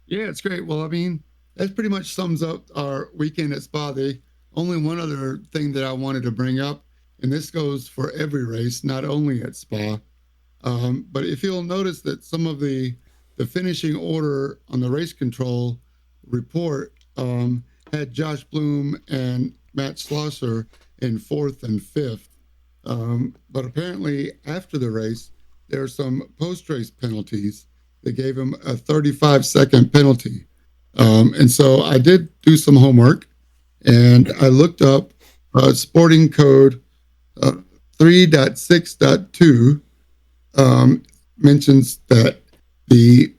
Yeah, it's great. Well, I mean, that pretty much sums up our weekend at Spa. The only one other thing that I wanted to bring up, and this goes for every race, not only at Spa, but if you'll notice that some of the finishing order on the race control report had Josh Bloom and Matt Schlosser in fourth and fifth. But apparently, after the race, there are some post-race penalties. They gave him a 35-second penalty. And so I did do some homework, and I looked up sporting code 3.6.2 mentions that the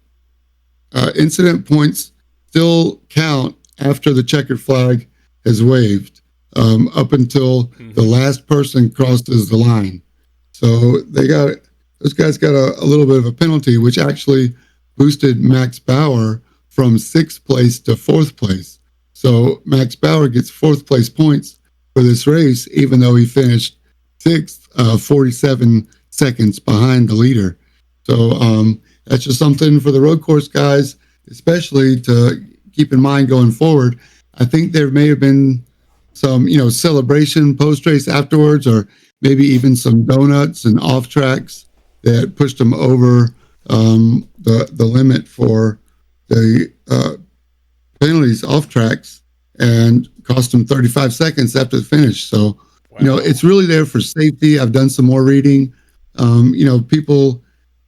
incident points still count after the checkered flag is waved up until the last person crosses the line. So those guys got a little bit of a penalty, which actually boosted Max Bauer from sixth place to fourth place. So Max Bauer gets fourth place points for this race, even though he finished sixth, 47 seconds behind the leader. So that's just something for the road course guys, especially to keep in mind going forward. I think there may have been some, celebration post-race afterwards, or maybe even some donuts and off tracks that pushed them over the limit for the penalties off tracks and cost them 35 seconds after the finish. So, Wow. It's really there for safety. I've done some more reading.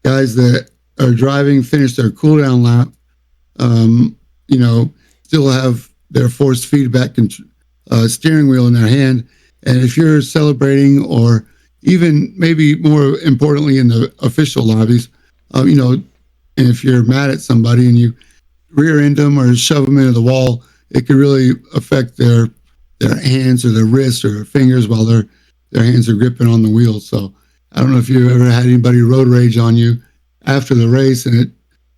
Guys that are driving, finish their cool down lap, still have their force feedback steering wheel in their hand. And if you're celebrating, or even maybe more importantly in the official lobbies, and if you're mad at somebody and you rear end them or shove them into the wall, it could really affect their hands or their wrists or their fingers while their hands are gripping on the wheel. So I don't know if you've ever had anybody road rage on you after the race and it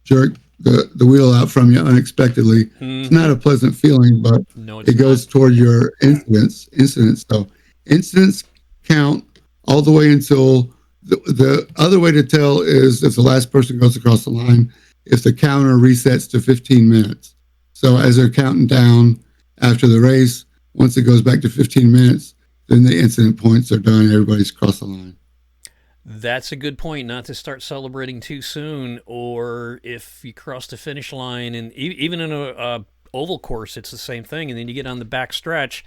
jerked the wheel out from you unexpectedly. Mm-hmm. It's not a pleasant feeling, but it goes toward your incidents. So incidents count all the way until the other way to tell is if the last person goes across the line, if the counter resets to 15 minutes. So as they're counting down after the race, once it goes back to 15 minutes, then the incident points are done. Everybody's crossed the line. That's a good point, not to start celebrating too soon, or if you cross the finish line, and even in a oval course, it's the same thing, and then you get on the back stretch,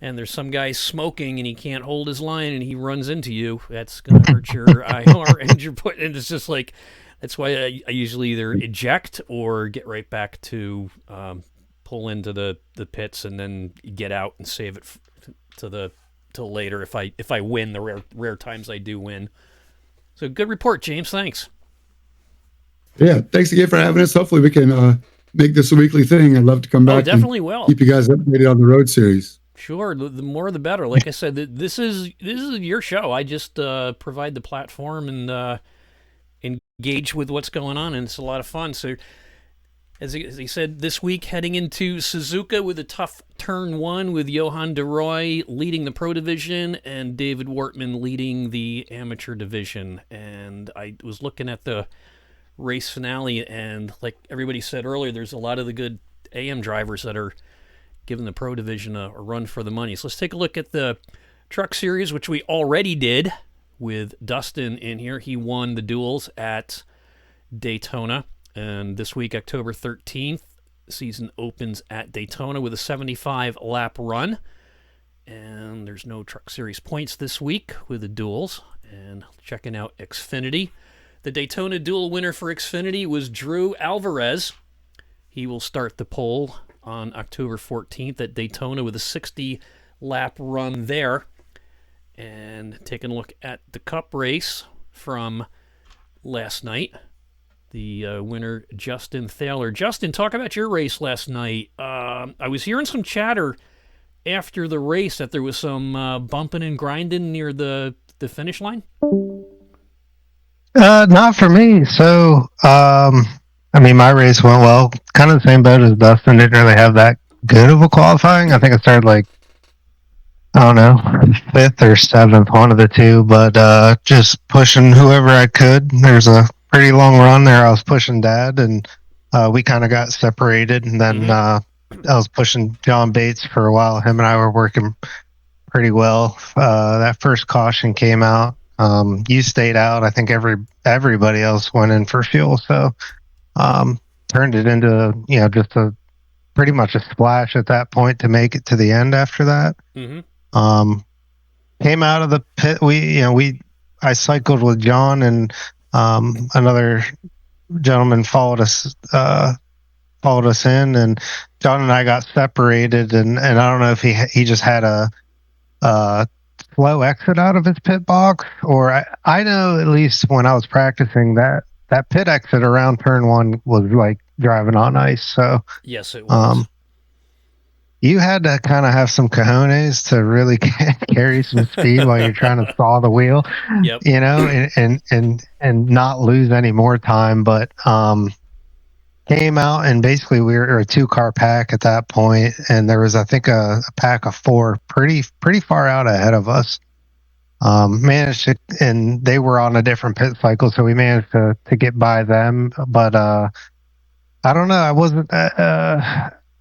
and there's some guy smoking, and he can't hold his line, and he runs into you. That's going to hurt your IR and your foot, and it's just like, that's why I usually either eject or get right back to pull into the pits and then get out and save it till later if I win the rare times I do win. So good report, James. Thanks. Yeah, thanks again for having us. Hopefully we can make this a weekly thing. I'd love to come back. Oh, definitely will. Keep you guys updated on the road series. Sure, the more the better. Like I said, this is your show. I just provide the platform and engage with what's going on, and it's a lot of fun. So, as he said, this week heading into Suzuka with a tough turn 1 with Johan de Roy leading the pro division and David Wortman leading the amateur division. And I was looking at the race finale, and like everybody said earlier, there's a lot of the good AM drivers that are giving the pro division a run for the money. So let's take a look at the truck series, which we already did with Dustin in here. He won the duels at Daytona, and this week, October 13th, season opens at Daytona with a 75 lap run, and there's no truck series points this week with the duels. And checking out Xfinity, the Daytona duel winner for Xfinity was Drew Alvarez. He will start the pole on October 14th at Daytona with a 60 lap run there. And taking a look at the Cup race from last night, the winner, Justin Thaler. Justin, talk about your race last night. I was hearing some chatter after the race that there was some bumping and grinding near the finish line. Not for me. So, my race went well. Kind of the same boat as Dustin. Didn't really have that good of a qualifying. I think I started I don't know, 5th or 7th, one of the two. But just pushing whoever I could. There's a pretty long run there. I was pushing Dad, and we kind of got separated. And then I was pushing John Bates for a while. Him and I were working pretty well. That first caution came out. You stayed out. I think everybody else went in for fuel, so turned it into just a pretty much a splash at that point to make it to the end. After that, came out of the pit. I cycled with John, and another gentleman followed us in, and John and I got separated. And I don't know if he just had a slow exit out of his pit box, or I know at least when I was practicing that pit exit around turn 1 was like driving on ice. So yes, it was. You had to kind of have some cojones to really carry some speed while you're trying to thaw the wheel. Yep. And not lose any more time. But came out, and basically we were a 2-car pack at that point, and there was, I think, a pack of 4 pretty far out ahead of us. Managed to, and they were on a different pit cycle, so we managed to get by them. But I don't know. I wasn't.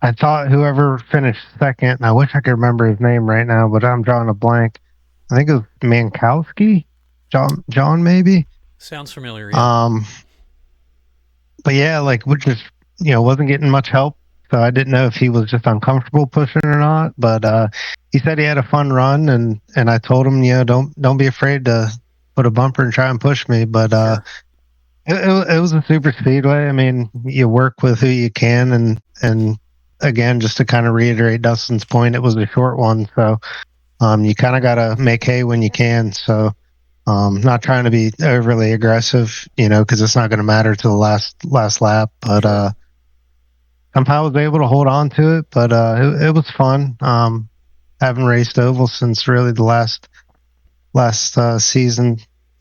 I thought whoever finished second, and I wish I could remember his name right now, but I'm drawing a blank. I think it was Mankowski, John maybe. Sounds familiar. Yeah. But yeah, we just wasn't getting much help, so I didn't know if he was just uncomfortable pushing or not. But he said he had a fun run, and I told him, don't be afraid to put a bumper and try and push me. But sure. It was a super speedway. I mean, you work with who you can, and again, just to kind of reiterate Dustin's point, it was a short one, so you kind of got to make hay when you can. So not trying to be overly aggressive, because it's not going to matter to the last lap. But somehow I was able to hold on to it. But it was fun. Haven't raced oval since really the last season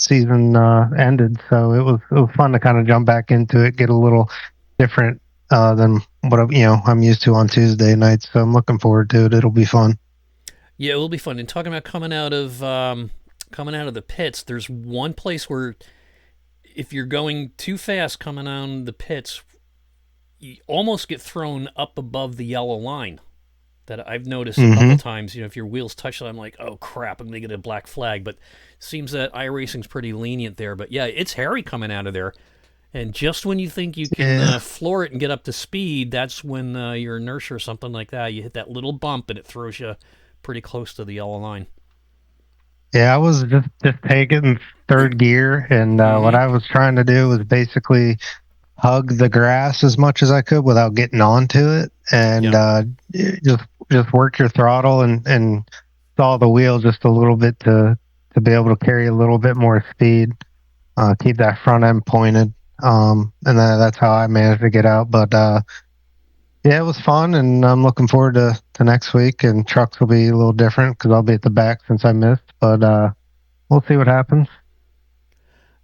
ended, so it was fun to kind of jump back into it, get a little different than what I'm used to on Tuesday nights. So I'm looking forward to it. It'll be fun. Yeah, it will be fun. And talking about coming out of the pits, there's one place where if you're going too fast coming out of the pits, you almost get thrown up above the yellow line. That I've noticed a couple times. If your wheels touch it, I'm like, oh crap, I'm gonna get a black flag. But it seems that iRacing's pretty lenient there. But yeah, it's hairy coming out of there. And just when you think you can floor it and get up to speed, that's when your inertia or something like that, you hit that little bump and it throws you pretty close to the yellow line. Yeah, I was just taking third gear, and what I was trying to do was basically hug the grass as much as I could without getting onto it. and just work your throttle and thaw the wheel just a little bit to be able to carry a little bit more speed. Keep that front end pointed, and that's how I managed to get out. But yeah, it was fun, and I'm looking forward to next week. And trucks will be a little different because I'll be at the back since I missed. But we'll see what happens.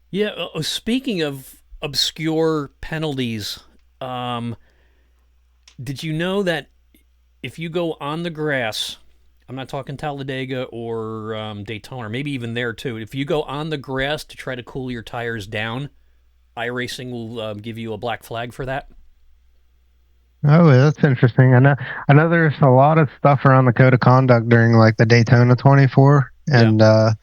Yeah. Speaking of obscure penalties, did you know that if you go on the grass, I'm not talking Talladega or Daytona, or maybe even there too. If you go on the grass to try to cool your tires down, iRacing will give you a black flag for that. Oh, yeah, that's interesting. I know there's a lot of stuff around the code of conduct during like the Daytona 24, and I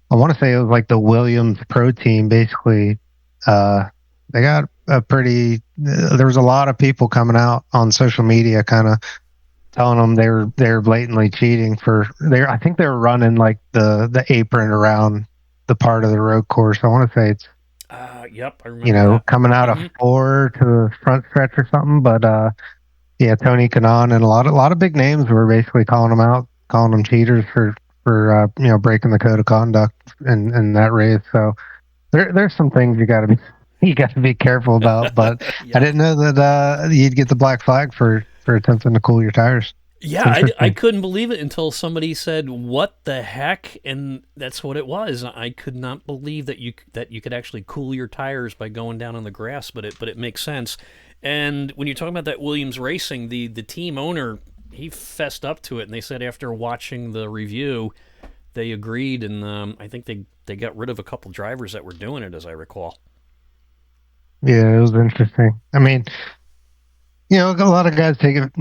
want to say it was like the Williams Pro Team. Basically, they got a pretty. There was a lot of people coming out on social media, kind of telling them they're blatantly cheating for. I think they were running like the apron around the part of the road course. I want to say it's. Yep, I remember that. Coming out of 4 to the front stretch or something. But yeah, Tony Kanaan and a lot of big names were basically calling them out, calling them cheaters for breaking the code of conduct in that race. So there's some things you got to be careful about. But I didn't know that you'd get the black flag for attempting to cool your tires. Yeah, I couldn't believe it until somebody said, "What the heck?" And that's what it was. I could not believe that you could actually cool your tires by going down on the grass, but it makes sense. And when you're talking about that Williams Racing, the team owner, he fessed up to it, and they said after watching the review, they agreed, and I think they got rid of a couple drivers that were doing it, as I recall. Yeah, it was interesting. I mean, a lot of guys take it.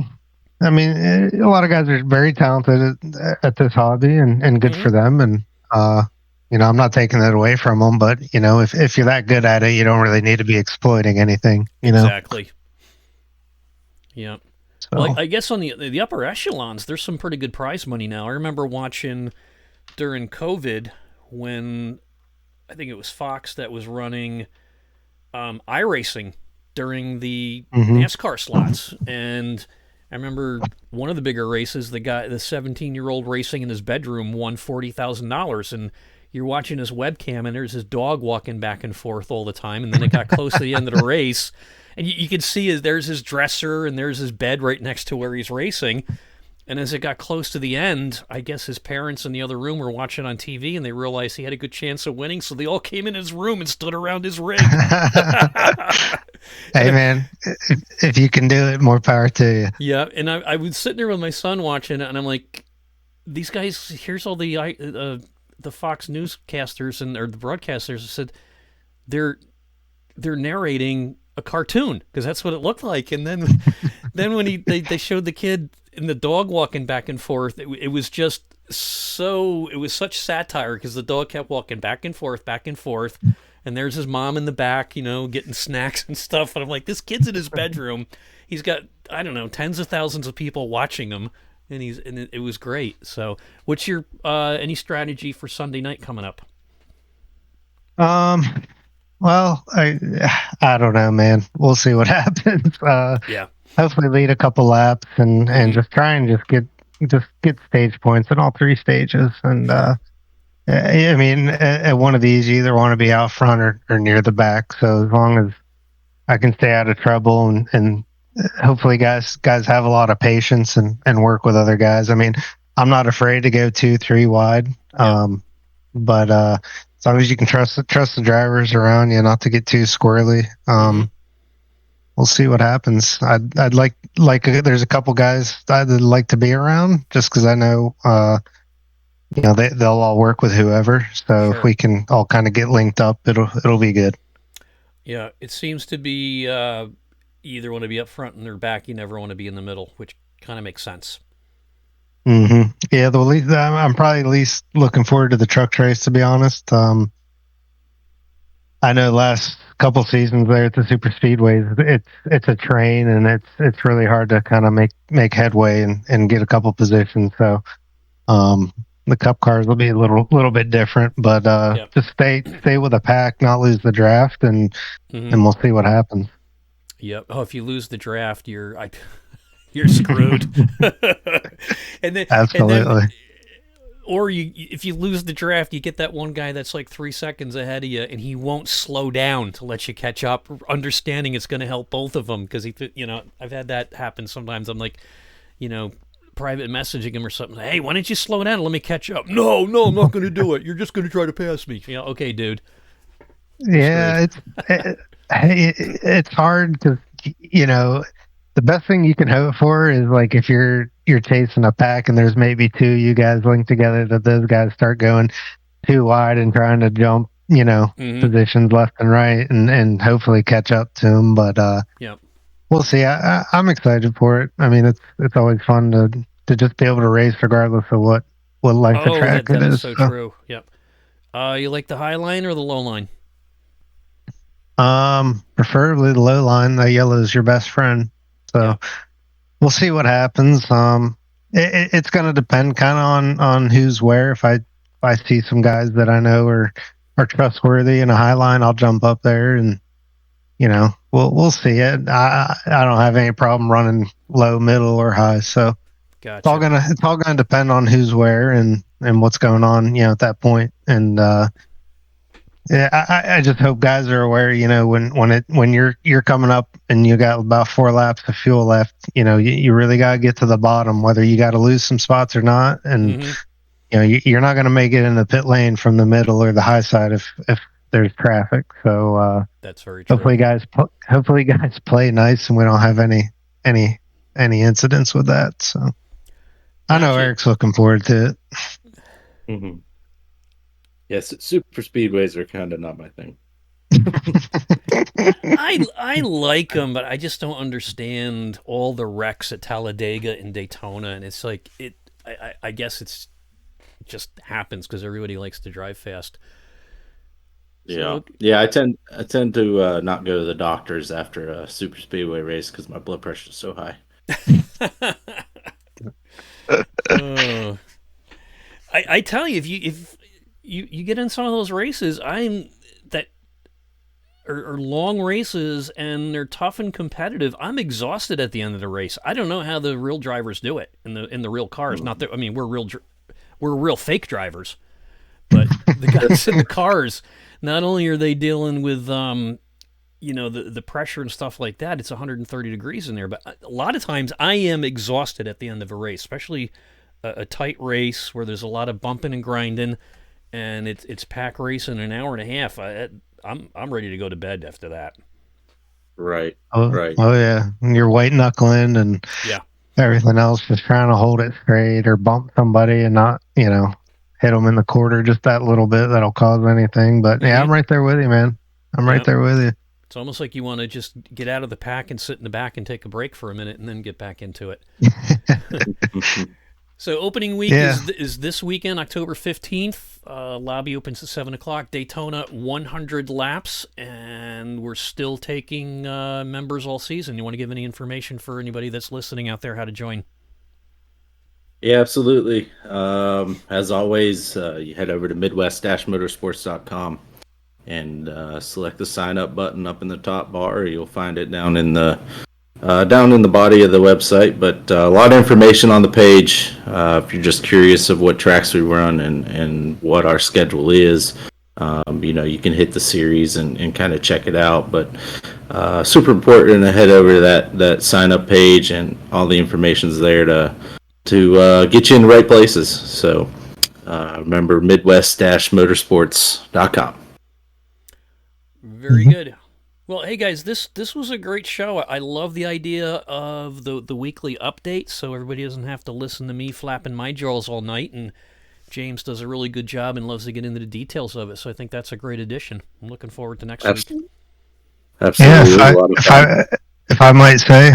I mean, a lot of guys are very talented at this hobby, and good for them. And I'm not taking that away from them. But if you're that good at it, you don't really need to be exploiting anything. Exactly. Yeah. So. Well, I guess on the upper echelons, there's some pretty good prize money now. I remember watching during COVID when I think it was Fox that was running iRacing during the NASCAR slots, and I remember one of the bigger races, the 17-year-old racing in his bedroom won $40,000, and you're watching his webcam, and there's his dog walking back and forth all the time, and then it got close to the end of the race, and you could see there's his dresser, and there's his bed right next to where he's racing, and as it got close to the end, I guess his parents in the other room were watching on TV, and they realized he had a good chance of winning, so they all came in his room and stood around his rig. Hey, man, if you can do it, more power to you. Yeah, and I was sitting there with my son watching it, and I'm like, these guys, here's all the Fox newscasters or the broadcasters said they're narrating a cartoon, because that's what it looked like. And then when they showed the kid and the dog walking back and forth, it was just it was such satire, because the dog kept walking back and forth, and there's his mom in the back, getting snacks and stuff. And I'm like, this kid's in his bedroom. He's got, I don't know, tens of thousands of people watching him, and it was great. So, what's your any strategy for Sunday night coming up? Well, I don't know, man. We'll see what happens. Yeah. Hopefully lead a couple laps and just try and just get stage points in all 3 stages. And I mean, at one of these, you either want to be out front or near the back. So as long as I can stay out of trouble and hopefully guys have a lot of patience and work with other guys. I mean, I'm not afraid to go 2-3 wide. Yeah. But as long as you can trust the drivers around you not to get too squirrely. We'll see what happens. I'd like there's a couple guys I'd like to be around, just because I know they'll all work with whoever. So Sure. If we can all kind of get linked up, it'll be good. Yeah, it seems to be you either want to be up front and or back. You never want to be in the middle, which kind of makes sense. Mm-hmm. Yeah, I'm probably least looking forward to the truck race, to be honest. I know last couple seasons there at the super speedways, it's a train, and it's really hard to kind of make headway and get a couple positions. So the cup cars will be a little bit different, but just stay with the pack, not lose the draft, and we'll see what happens. Yep. Oh, if you lose the draft, you're you're screwed. Absolutely. Or if you lose the draft, you get that one guy that's like 3 seconds ahead of you, and he won't slow down to let you catch up, understanding it's going to help both of them. Because I've had that happen sometimes. I'm like, private messaging him or something. Hey, why don't you slow down and let me catch up? No, I'm not going to do it. You're just going to try to pass me. Okay, dude. Yeah, it's hard because the best thing you can hope for is like if you're chasing a pack and there's maybe two you guys linked together, that those guys start going too wide and trying to jump positions left and right and hopefully catch up to them. But we'll see. I'm excited for it. I mean, it's always fun to just be able to race regardless of what length of track it is. That is so true. Yep. You like the high line or the low line? Preferably the low line. The yellow is your best friend. So we'll see what happens. It's going to depend kind of on who's where. If I see some guys that I know are trustworthy in a high line, I'll jump up there and we'll see it. I don't have any problem running low, middle, or high. So gotcha. It's all gonna depend on who's where and what's going on, at that point. And I just hope guys are aware, when you're coming up and you got about 4 laps of fuel left, you really got to get to the bottom, whether you got to lose some spots or not. And, you're not going to make it in the pit lane from the middle or the high side if there's traffic. So, that's very true. Hopefully guys play nice and we don't have any incidents with that. So I know Eric's looking forward to it. Mm-hmm. Yes, super speedways are kind of not my thing. I like them, but I just don't understand all the wrecks at Talladega and Daytona, and it's like I guess it just happens because everybody likes to drive fast. Yeah, I tend to not go to the doctors after a super speedway race because my blood pressure is so high. I tell you, if you get in some of those races, are long races and they're tough and competitive. I'm exhausted at the end of the race. I don't know how the real drivers do it in the real cars. Not that we're real fake drivers, but the guys in the cars, not only are they dealing with the pressure and stuff like that, it's 130 degrees in there, but a lot of times I am exhausted at the end of a race, especially a tight race where there's a lot of bumping and grinding, and it's pack race in an hour and a half. I'm ready to go to bed after that. Right. Right. Oh yeah, and you're white knuckling and everything else, just trying to hold it straight or bump somebody and not hit them in the quarter just that little bit that'll cause anything. But I'm right there with you, man. I'm right there with you. It's almost like you want to just get out of the pack and sit in the back and take a break for a minute and then get back into it. So opening week is this weekend, October 15th. Lobby opens at 7 o'clock. Daytona, 100 laps, and we're still taking members all season. You want to give any information for anybody that's listening out there how to join? Yeah, absolutely. As always, you head over to midwest-motorsports.com and select the sign up button up in the top bar. You'll find it down in the body of the website, but a lot of information on the page. If you're just curious of what tracks we run and what our schedule is, you can hit the series and kind of check it out. But super important to head over to that sign up page, and all the information's there to get you in the right places. So remember midwest-motorsports.com. Very good. Well, hey guys, this was a great show. I love the idea of the weekly update, so everybody doesn't have to listen to me flapping my jaws all night. And James does a really good job and loves to get into the details of it. So I think that's a great addition. I'm looking forward to next week. Absolutely. Yeah, if I might say,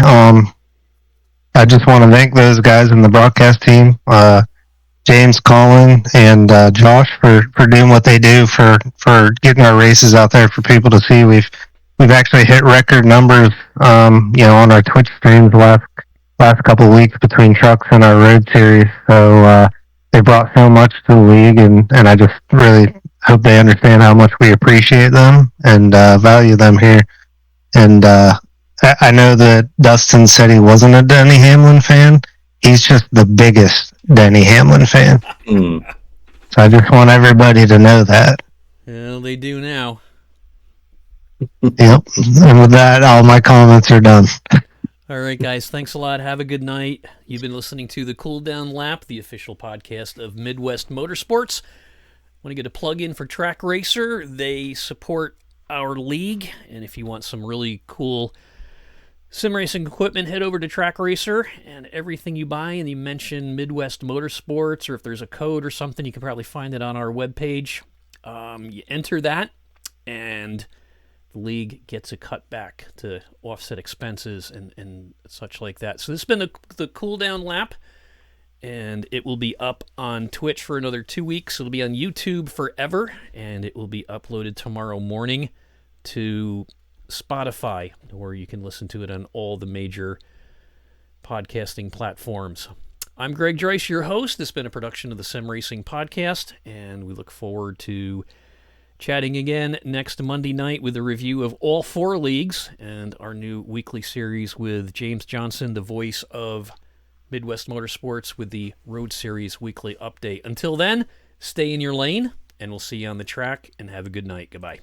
I just want to thank those guys in the broadcast team, James, Colin, and Josh for doing what they do for getting our races out there for people to see. We've actually hit record numbers, on our Twitch streams last couple of weeks between trucks and our road series. So they brought so much to the league, and I just really hope they understand how much we appreciate them and value them here. And I know that Dustin said he wasn't a Denny Hamlin fan. He's just the biggest Denny Hamlin fan. Mm. So I just want everybody to know that. Well, they do now. Yep. And with that, all my comments are done. All right, guys. Thanks a lot. Have a good night. You've been listening to the Cool Down Lap, the official podcast of Midwest Motorsports. Want to get a plug in for Track Racer? They support our league, and if you want some really cool sim racing equipment, head over to Track Racer, and everything you buy, and you mention Midwest Motorsports, or if there's a code or something, you can probably find it on our webpage. You enter that, and the league gets a cut back to offset expenses and such like that. So this has been the Cool Down Lap, and it will be up on Twitch for another 2 weeks. It'll be on YouTube forever, and it will be uploaded tomorrow morning to Spotify, where you can listen to it on all the major podcasting platforms. I'm Greg Draiss, your host. This has been a production of the Sim Racing Podcast, and we look forward to chatting again next Monday night with a review of all 4 leagues and our new weekly series with James Johnson, the voice of Midwest Motorsports, with the Road Series weekly update. Until then, stay in your lane, and we'll see you on the track, and have a good night. Goodbye.